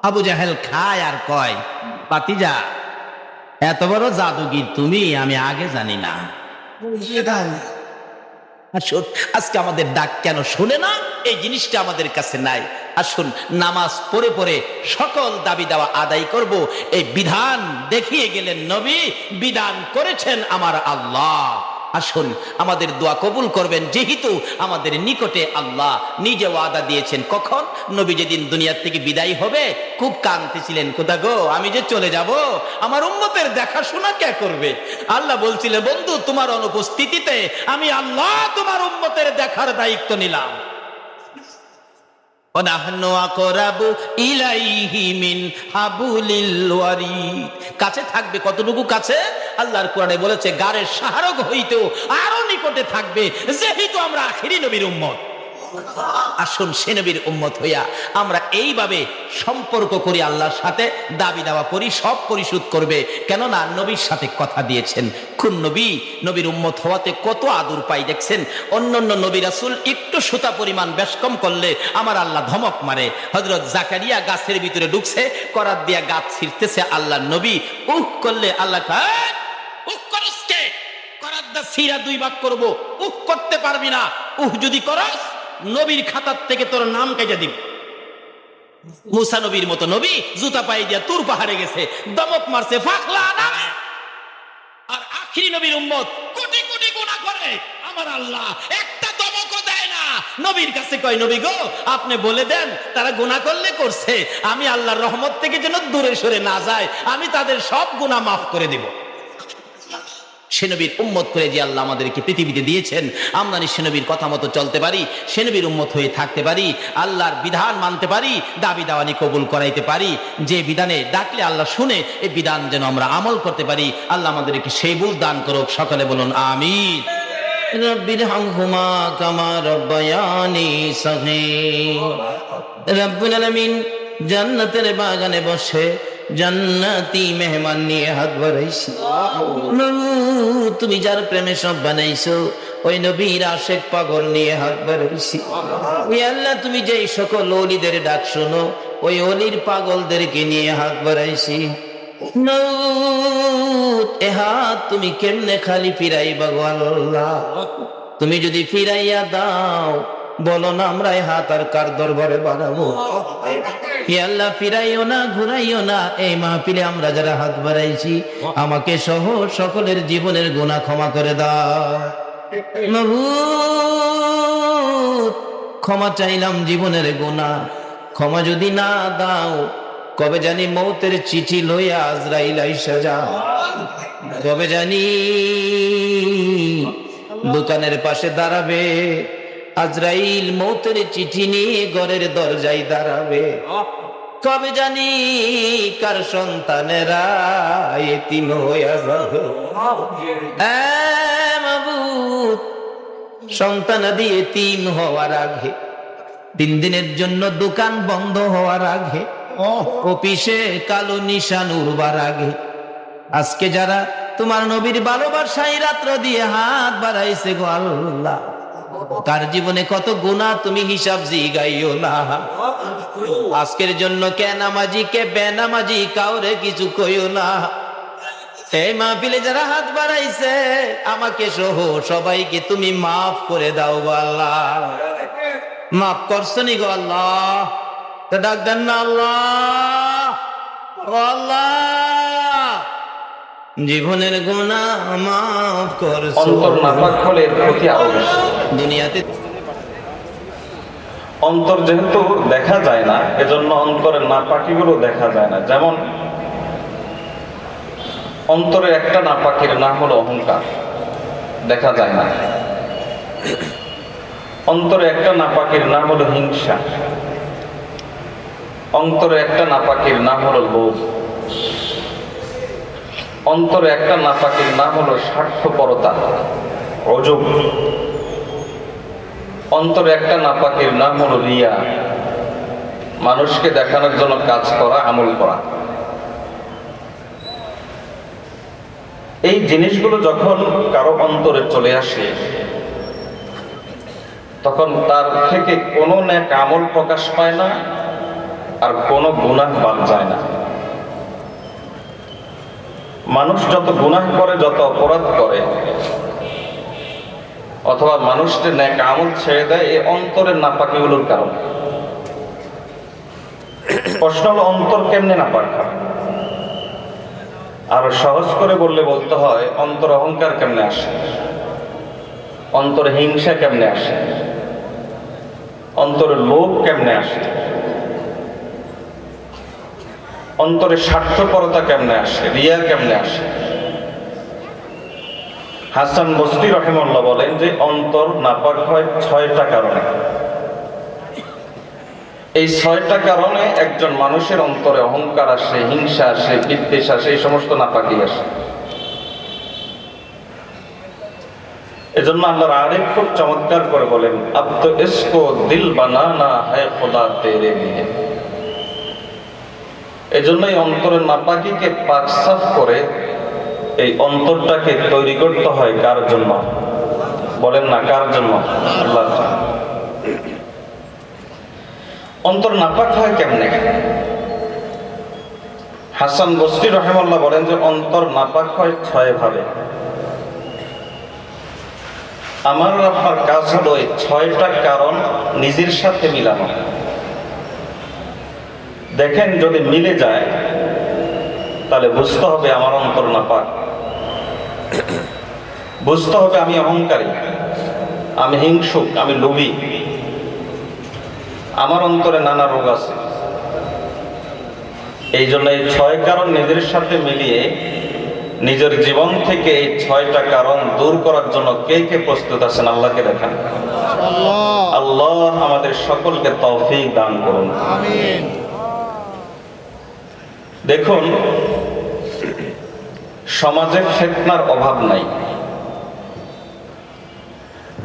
আবু জাহেল খায় আর কয় বাতিজা এত বড় জাদুগির তুমি, আমি আগে জানি না। আসুন আজকে আমাদের ডাক কেন শুনে না, এই জিনিসটা আমাদের কাছে নাই। আসুন নামাজ পড়ে পড়ে সকল দাবি দেওয়া আদায় করব। এই বিধান দেখিয়ে গেলেন নবী, বিধান করেছেন আমার আল্লাহ। আসুন আমাদের দোয়া কবুল করবেন, যেহেতু আমাদের নিকটে আল্লাহ নিজে ওয়াদা দিয়েছেন। কখন? নবী যেদিন দুনিয়ার থেকে বিদায় হবে খুব কাঁদতেছিলেন, কোথা গো আমি যে চলে যাব, আমার উম্মতের দেখাশোনা কে করবে? আল্লাহ বলছিলেন বন্ধু তোমার অনুপস্থিতিতে আমি আল্লাহ তোমার উম্মতের দেখার দায়িত্ব নিলাম। কাছে থাকবে কতটুকু কাছে? আল্লাহর কোরআনে বলেছে গারের শাহরগ হইতেও আরো নিকটে থাকবে, যেহেতু আমরা আখিরি নবীর উম্মত। আসুন সে নবীর উম্মত হইয়া আমরা এইভাবে সম্পর্ক করি, আল্লাহর সাথে দাবি দাওয়া করি, সব পরিশোধ করবে। কেননা নবীর সাথে কথা দিয়েছেন। কোন নবী? নবীর উম্মত হওয়াতে কত আদর পাই দেখছেন। অন্যান্য নবী রাসূল একটু সুতা পরিমাণ বেশ কম করলে আমার আল্লাহ ধমক মারে। হযরত জাকারিয়া গাছের ভিতরে ঢুকছে, করাত দিয়া গাছ ছিঁড়তেছে, আল্লাহ নবী উহ করলে আল্লাহ উহ করস কে? করাত দা ছিঁড়া দুই ভাগ করব, উহ করতে পারবি না। উহ যদি করস নবীর খাতার থেকে তোর নাম কেটে দিব। মুসা নবীর মতো নবী জুতা পাই দিয়া তুর পাহাড়ে গেছে, দমক মারছে, ফাখলা নামে। আর আখিরি নবীর উম্মত কোটি কোটি গুনাহ করে, আমার আল্লাহ একটা দমকও দেয় না। নবীর কাছে কয় নবী গো আপনি বলে দেন তারা গুনাহ করলে করছে, আমি আল্লাহর রহমত থেকে যেন দূরে সরে না যায়, আমি তাদের সব গুনাহ মাফ করে দিব। সে নবীর উম্মত করে যে আল্লাহ আমাদেরকে পৃথিবীতে দিয়েছেন, আমরা সে নবীর কথা মতো চলতে পারি, সে নবীর উম্মত হয়ে থাকতে পারি, আল্লাহর বিধান মানতে পারি, দাবি দাওয়ানি কবুল করাইতে পারি, যে বিধানে ডাকলে আল্লাহ শুনে এই বিধান যেন আমরা আমল করতে পারি। আল্লাহ আমাদেরকে সেই বুঝ দান করুক। সকলে বলুন আমিন। রব্বির হামহুমা কামা রব্বায়ানি সগীর। রব্বুল আলামিন জান্নাতের বাগানে বসে জান্নাতি মেহমান নিয়ে হাত বাড়াইছি। তুমি যার প্রেমে সব বানাইছো, ওই নবীর আশেক পাগল নিয়ে হাত বাড়াইছি। আল্লাহ তুমি যেই সকল ওলিদের ডাক শোনো, ওই অলির পাগলদেরকে নিয়ে হাত বাড়াইছি। এ হাত তুমি কেমনে খালি ফিরাইবা গো আল্লাহ? তুমি যদি ফিরাইয়া দাও, বলো না আমরা এ হাত আর কার দরবারে বাড়াবো? আল্লাহ ফিরাইও না, ঘুরাইও না। এই মাহফিলে আমরা যারা হাত বাড়াইছি, আমাকে সহ সকলের জীবনের গুনাহ ক্ষমা করে দাও। মাবুদ, ক্ষমা চাইলাম জীবনের গুনাহ, ক্ষমা যদি না দাও, কবে জানি মৌতের চিঠি লইয়া আজরাইল আইসা যাও। কবে জানি দোকানের পাশে দাঁড়াবে, আজরাইল মৌতের চিঠি নিয়ে ঘরের দরজায় দাঁড়াবে। কবে জানি কার সন্তানেরা এতিম হইয়া যাবে। মাবুদ, সন্তানাদি এতিম হওয়ার আগে, 3 দিনের জন্য দোকান বন্ধ হওয়ার আগে, অফিসে কালো নিশান উড়বার আগে, আজকে যারা তোমার নবীর ভালোবাসায় রাত্র দিয়ে হাত বাড়াইছে গো আল্লাহ, তার জীবনে কত গুনাহ তুমি হিসাব জিগাইও না। আজকের জন্য কে নামাজি কে বেনামাজি কাউরে কিছু কইও না। এই মাহফিলে যারা হাত বাড়াইছে, আমাকে সহ সবাইকে তুমি মাফ করে দাও গো আল্লাহ। মাফ করছনি গো আল্লাহ? তো ডাক দেন না আল্লাহ, ও আল্লাহ, জীবনের গুনাহ মাফ করছো। অন্তর নাপাক হলে এর ক্ষতি আরো বেশি। দুনিয়াতে অন্তর যেহেতু দেখা যায় না, এজন্য অন্তরের নাপাকিগুলো দেখা যায় না। যেমন অন্তরের একটা নাপাকির নাম হলো অহংকার, দেখা যায় না। অন্তরে একটা নাপাকির নাম হলো হিংসা। অন্তরে একটা নাপাকির নাম হলো লোভ। অন্তরে একটা নাপাকির নাম হলো স্বার্থপরতা, অজব। অন্তরে একটা নাপাকির নাম হলো রিয়া, মানুষকে দেখানোর জন্য কাজ করা, আমল করা। এই জিনিসগুলো যখন কারো অন্তরে চলে আসে, তখন তার থেকে কোনো নেক আমল প্রকাশ পায় না, আর কোনো গুনাহ বাদ যায় না। মানুষ যত গুনাহ করে, যত অপরাধ করে, অথবা মানুষকে নেক আমল ছেড়ে দেয়, এই অন্তরের নাপাকিগুলোর কারণে। প্রশ্ন হলো অন্তর কেমনে নাপাক হয়? আর সহজ করে বললে বলতে হয়, অন্তর অহংকার কেমনে আসে, অন্তরে হিংসা কেমনে আসে, অন্তরে লোভ কেমনে আসে, অন্তরে স্বার্থপরতা কেমনে আসে, রিয়া কেমনে আসে। হাসান বসরি রাহিমাহুল্লাহ বলেন যে অন্তর নাপাক হয় 6টা কারণে। এই 6টা কারণে একজন মানুষের অন্তরে অহংকার আসে, হিংসা আসে, বিদ্বেষ আসে, এই সমস্ত নাপাকি আসে। এজন্য আল্লাহর আরেক খুব চমৎকার করে বলেন, আব তো ইসকো দিল বানানা হ্যায় খোদা তেরে লিয়ে। এজন্যই অন্তরের নাপাকিকে পাক সাফ করে এই অন্তরটাকে তৈরি করতে হয় কার জন্য? বলেন না, কার জন্য? আল্লাহর জন্য। অন্তর নাপাক হয় কেমনে? হাসান বসরি রাহিমাহুল্লাহ বলেন যে অন্তর নাপাক হয় 6 ভাবে। আমার আপনার কাজ হলো এই 6টা কারণ নিজের সাথে মিলানো। দেখেন যদি মিলে যায়, তাহলে বুঝতে হবে আমার অন্তর নাপাক। বুঝতে হবে আমি অহংকারী, আমি হিংসুক, আমি লোভী, আমার অন্তরে নানা রোগ আছে। এই জন্য এই 6 কারণ নিজের সাথে মিলিয়ে নিজের জীবন থেকে এই 6টা কারণ দূর করার জন্য কে কে প্রস্তুত আছেন? আল্লাহকে দেখান। আল্লাহ আমাদের সকলকে তৌফিক দান করুন। আমিন। দেখুন, সমাজে ফিতনার অভাব নাই।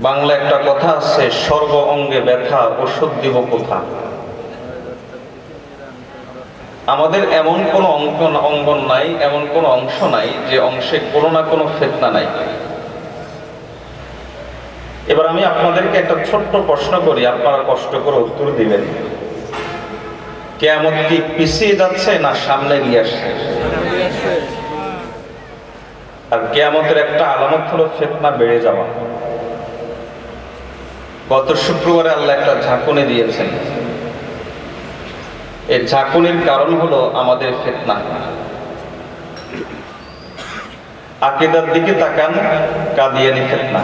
বাংলা একটা কথা আছে, সর্ব অঙ্গে ব্যথা ওষুধ দিব কোথা। আমাদের এমন কোন অঙ্গন নাই, এমন কোন অংশ নাই যে অংশে কোনো না কোনো ফিতনা নাই। এবার আমি আপনাদেরকে একটা ছোট্ট প্রশ্ন করি, আপনারা কষ্ট করে উত্তর দিবেন। কিয়ামত কি পিছিয়ে যাচ্ছে না সামনে এগিয়ে আসছে? আর কিয়ামতের একটা আলামত হলো ফিতনা বেড়ে যাওয়া। গত শুক্রবারে আল্লাহ একটা ঝাঁকুনি দিয়েছেন। এই ঝাঁকুনির কারণ হলো আমাদের ফিতনা। আকীদার দিকে তাকান, কাদিয়ানী ফিতনা।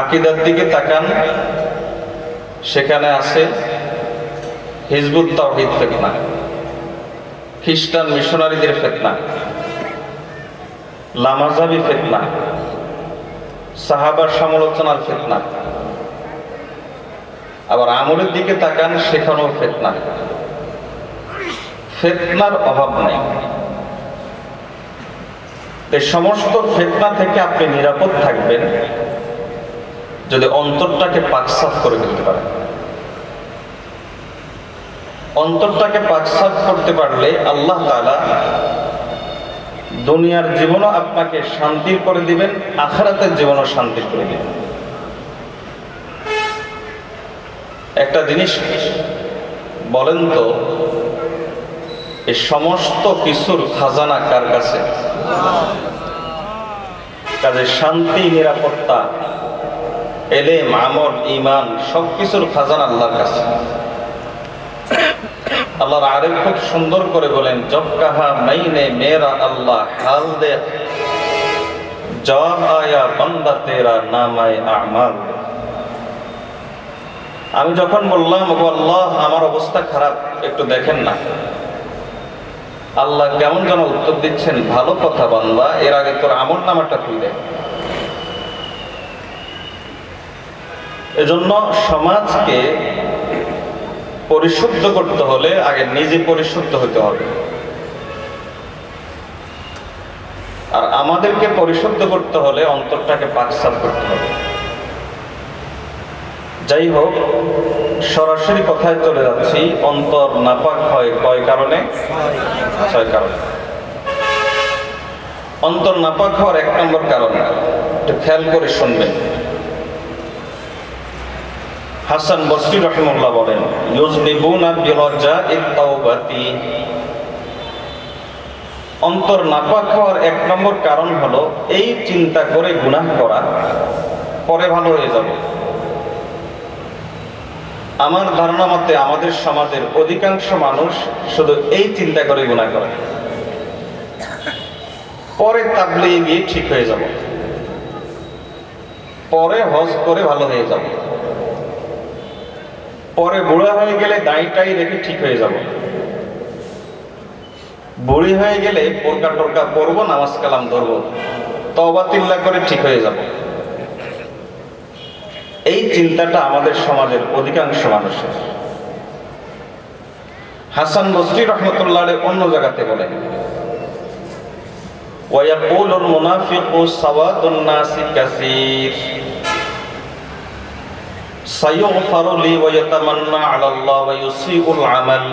আকীদার দিকে তাকান, সেখানে আছে হিজবুত তাওহীদ ফিতনা, খ্রিস্টান মিশনারিদের ফিতনা, লামাযাবি ফিতনা, সাহাবার সমালোচনার ফিতনা। আবার আমলের দিকে তাকান, সেখানেও ফিতনা। ফিতনার অভাব নাই। এই সমস্ত ফিতনা থেকে আপনি নিরাপদ থাকবেন যদি অন্তরটাকে পাকসাফ করে ফেলতে পারেন। অন্তরটাকে পাকসাফ করতে পারলে আল্লাহ তাআলা দুনিয়ার জীবনও আপনাকে শান্তির করে দিবেন, আখিরাতের জীবনও শান্তির করে দিবেন। একটা জিনিস বলেন তো, এই সমস্ত কিছুর খাজানা কার কাছে? কাজে শান্তি, নিরাপত্তা, এলেম, আমল, ঈমান সবকিছুর খাজানা আল্লাহর কাছে। আল্লাহর আরেক খুব সুন্দর করে বলেন, জব কাহা মাইনে মেরা আল্লাহ হাল দে, জব আয়া বান্দা তেরা নামায়ে আমাল। আমি যখন বললাম, ওগো আল্লাহ আমার অবস্থা খারাপ, একটু দেখেন না। আল্লাহ কেমন যেন উত্তর দিচ্ছেন, ভালো কথা বান্দা, এর আগে তোর আমল নামাটা তুই দেখ। এজন্য সমাজকে পরিশুদ্ধ করতে হলে আগে নিজে পরিশুদ্ধ হতে হবে। আর আমাদেরকে পরিশুদ্ধ করতে হলে অন্তরটাকে পাকসাফ করতে হবে। যাই হোক, সরাসরি কথায় চলে যাচ্ছি। অন্তর নাপাক হয় কয় কারণে? 6 কারণে। অন্তর নাপাক হওয়ার 1 নম্বর কারণ, একটু খেয়াল করে শুনবেন। হাসান বসরি রাহিমাহুল্লাহ বলেন, ইউজনিবুনা বিরাজাইত তাওবাতি। অন্তর নাপাক হওয়ার 1 নম্বর কারণ হলো এই চিন্তা করে গুনাহ করা, পরে ভালো হয়ে যাব। আমার ধারণা মতে আমাদের সমাজের অধিকাংশ মানুষ শুধু এই চিন্তা করে গুনাহ করে, পরে তাবলীগে গিয়ে ঠিক হয়ে যাব, পরে হজ করে ভালো হয়ে যাব, পরে বুড়া হয়ে গেলে দাঁড়িটাই রেখে ঠিক হয়ে যাব, বুড়ি হয়ে গেলে বোরকা টোরকা পরবো, নামাজ কালাম ধরবো, তওবা তিল্লা করে ঠিক হয়ে যাব। এই চিন্তাটা আমাদের সমাজের অধিকাংশ মানুষের। হাসান বসরি রাহমাতুল্লাহ আলাইহি অন্য জায়গাতে বলেন, ওয়ায়াকুলুল মুনাফিকু সাওয়াদুন নাসি কাসীর সায়ুগফারু লি ওয়া ইয়াতামান্না আলাল্লাহ ওয়া ইউসিউল আমাল।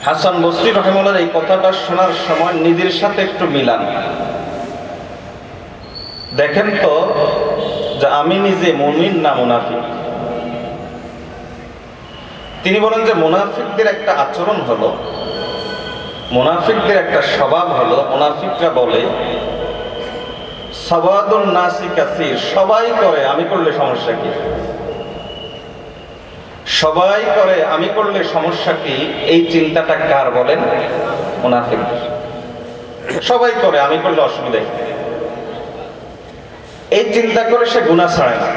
হাসান বসরি রাহিমাহুল্লাহ এই কথাটা শোনার সময় নিজের সাথে একটু মিলান, দেখেন তো যে আমি নিজে মুমিন না মুনাফিক। তিনি বলেন যে মুনাফিকদের একটা আচরণ হলো, মুনাফিকদের একটা স্বভাব হলো, মুনাফিকরা বলে সাওয়াদুন নাসি কাসীর, সবাই করে আমি করলে সমস্যা কি, সবাই করে আমি করলে সমস্যা কি। এই চিন্তাটা কার বলেন? মুনাফিকদের। সবাই করে আমি করলে অসুবিধা কি, এই চিন্তা করে সে গুনাহ ছাড়ে না।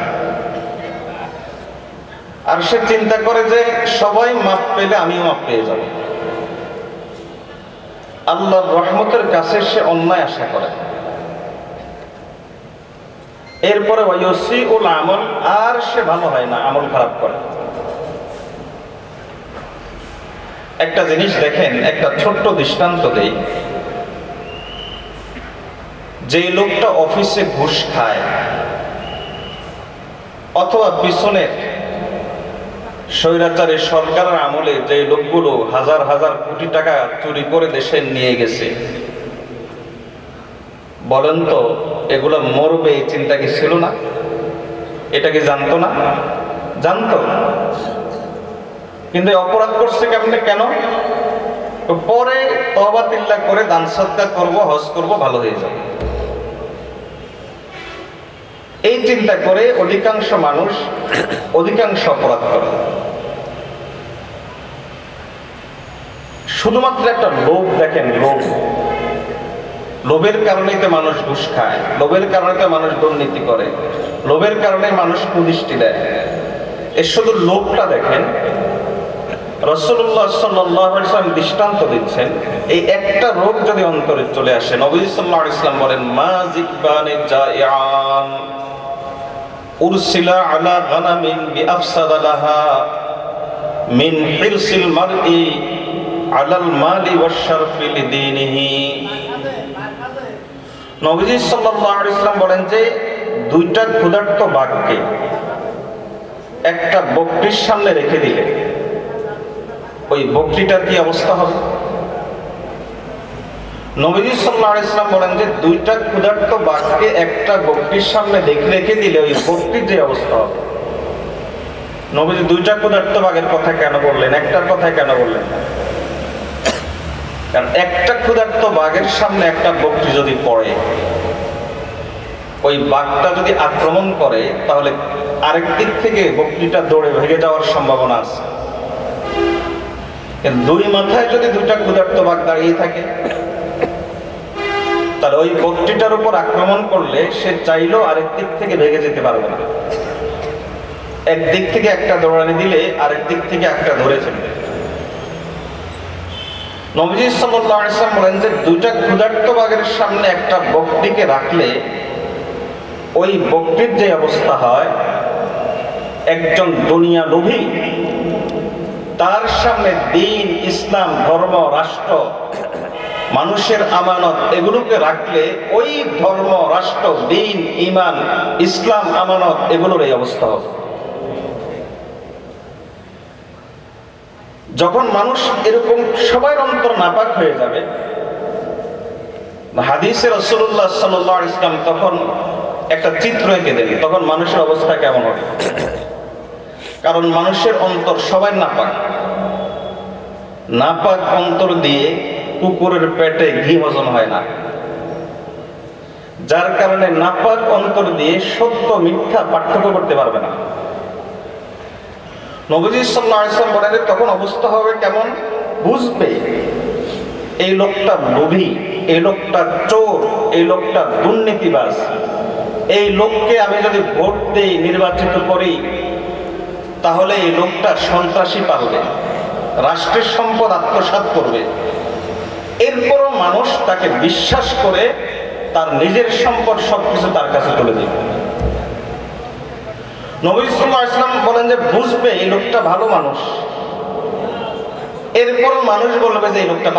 আর সে চিন্তা করে যে সবাই মাপ পেলে আমিও মাপ পেয়ে যাব। আল্লাহর রহমতের কাছে সে অন্যায় আশা করে। এরপরে ওয়ায়ুসিউল আমল, আর সে ভালো হয় না, আমল খারাপ করে। একটা জিনিস দেখেন, একটা ছোট্ট দৃষ্টান্ত দেই। যে লোকটা অফিসে ঘুষ খায় অথবা পিছনের স্বৈরাচারী সরকারের আমলে যে লোকগুলো হাজার হাজার কোটি টাকা চুরি করে দেশে নিয়ে গেছে, বলেন তো এগুলো মরবে এই চিন্তা কি ছিল না? এটা কি জানতো না? জানতো, কিন্তু অপরাধ করছে কেমনে? কেন? পরে তওবা তিল্লা করে দান সদকা করব, হজ করব, ভালো হয়ে যাবে, এই চিন্তা করে অধিকাংশ মানুষ অধিকাংশ অপরাধ করে। শুধুমাত্র একটা লোভ দেখেন, লোভ, লোভের কারণেই তো মানুষ ঘুষ খায়, লোভের কারণে তো মানুষ দুর্নীতি করে, লোভের কারণে মানুষ কুদৃষ্টি দেয়। এর শুধু লোভটা দেখেন। রাসূলুল্লাহ সাল্লাল্লাহু আলাইহি ওয়াসাল্লাম দৃষ্টান্ত দিচ্ছেন, এই একটা রোগ যদি অন্তরে চলে আসে, নবী সাল্লাল্লাহু আলাইহি ওয়াসাল্লাম বলেন, মা জিকবানি জাইআন উরসিলা আলা গানামিন বিআফসাদা লাহা মিন হিরসিল মারই আলাল মালি ওয়াশ-শারফি লিদীনিহি। নবীজি সাল্লাল্লাহু আলাইহি ওয়াসাল্লাম বলেন যে দুইটা ক্ষুধার্ত বাঘকে একটা বকরির সামনে রেখে দিলে ওই বকরিটার কি অবস্থা হবে? নবীজি সাল্লাল্লাহু আলাইহি ওয়াসাল্লাম বলেন যে দুইটা ক্ষুধার্ত বাঘকে একটা বকরির সামনে রেখে দিলে ওই বকরির যে অবস্থা হবে। নবীজি দুইটা ক্ষুধার্ত বাঘের কথা কেন বললেন, একটার কথা কেন বললেন না? কারণ একটা ক্ষুধার্ত বাঘের সামনে একটা বকরি যদি পড়ে, ওই বাঘটা যদি আক্রমণ করে, তাহলে আরেক দিক থেকে বকরিটা দৌড়ে ভেঙে যাওয়ার সম্ভাবনা আছে। দুই মাথায় যদি দুইটা ক্ষুধার্ত বাঘ দাঁড়িয়ে থাকে, তাহলে ওই বকরিটার উপর আক্রমণ করলে সে চাইলেও আরেক দিক থেকে ভেঙে যেতে পারবে না। একদিক থেকে একটা দৌড়ানি দিলে আরেক দিক থেকে একটা ধরে ফেলবে। নবীজি সাল্লাল্লাহু আলাইহি ওয়াসাল্লাম বলেন যে দুইটা ক্ষুধার্ত বাঘের সামনে একটা বকরিকে রাখলে ওই বকরির যে অবস্থা হয়, একজন দুনিয়া লোভী তার সামনে দিন, ইসলাম, ধর্ম, রাষ্ট্র, মানুষের আমানত এগুলোকে রাখলে ওই ধর্ম, রাষ্ট্র, দিন, ঈমান, ইসলাম, আমানত এগুলোর এই অবস্থা হবে। যখন মানুষ এরকম সবার অন্তর নাপাক হয়ে যাবে, হাদিসে রাসূলুল্লাহ সাল্লাল্লাহু আলাইহি ওয়াসাল্লাম তখন একটা চিত্র এঁকে দেন, তখন মানুষের অবস্থা কেমন হবে? কারণ মানুষের অন্তর সবাই নাপাক। নাপাক অন্তর দিয়ে কুকুরের পেটে ঘি হজম হয় না, যার কারণে নাপাক অন্তর দিয়ে সত্য মিথ্যা পার্থক্য করতে পারবে না। নবীজি সাল্লাল্লাহু আলাইহি ওয়াসাল্লাম বলেন তখন অবস্থা হবে কেমন? বুঝবে এই লোকটা লোভী, এই লোকটা চোর, এই লোকটা দুর্নীতিবাজ, এই লোককে আমি যদি ভোট দেই, নির্বাচিত করি, তাহলে এই লোকটা সন্ত্রাসী পালবে, রাষ্ট্রের সম্পদ আত্মসাৎ করবে। এরপরও মানুষ তাকে বিশ্বাস করে তার নিজের সম্পদ সবকিছু তার কাছে তুলে দেবে। নবী সাল্লাল্লাহু আলাইহি ওয়াসাল্লাম বলেন যে বুঝবে এই লোকটা ভালো মানুষ, এরপরও মানুষ বলবে যে এই লোকটা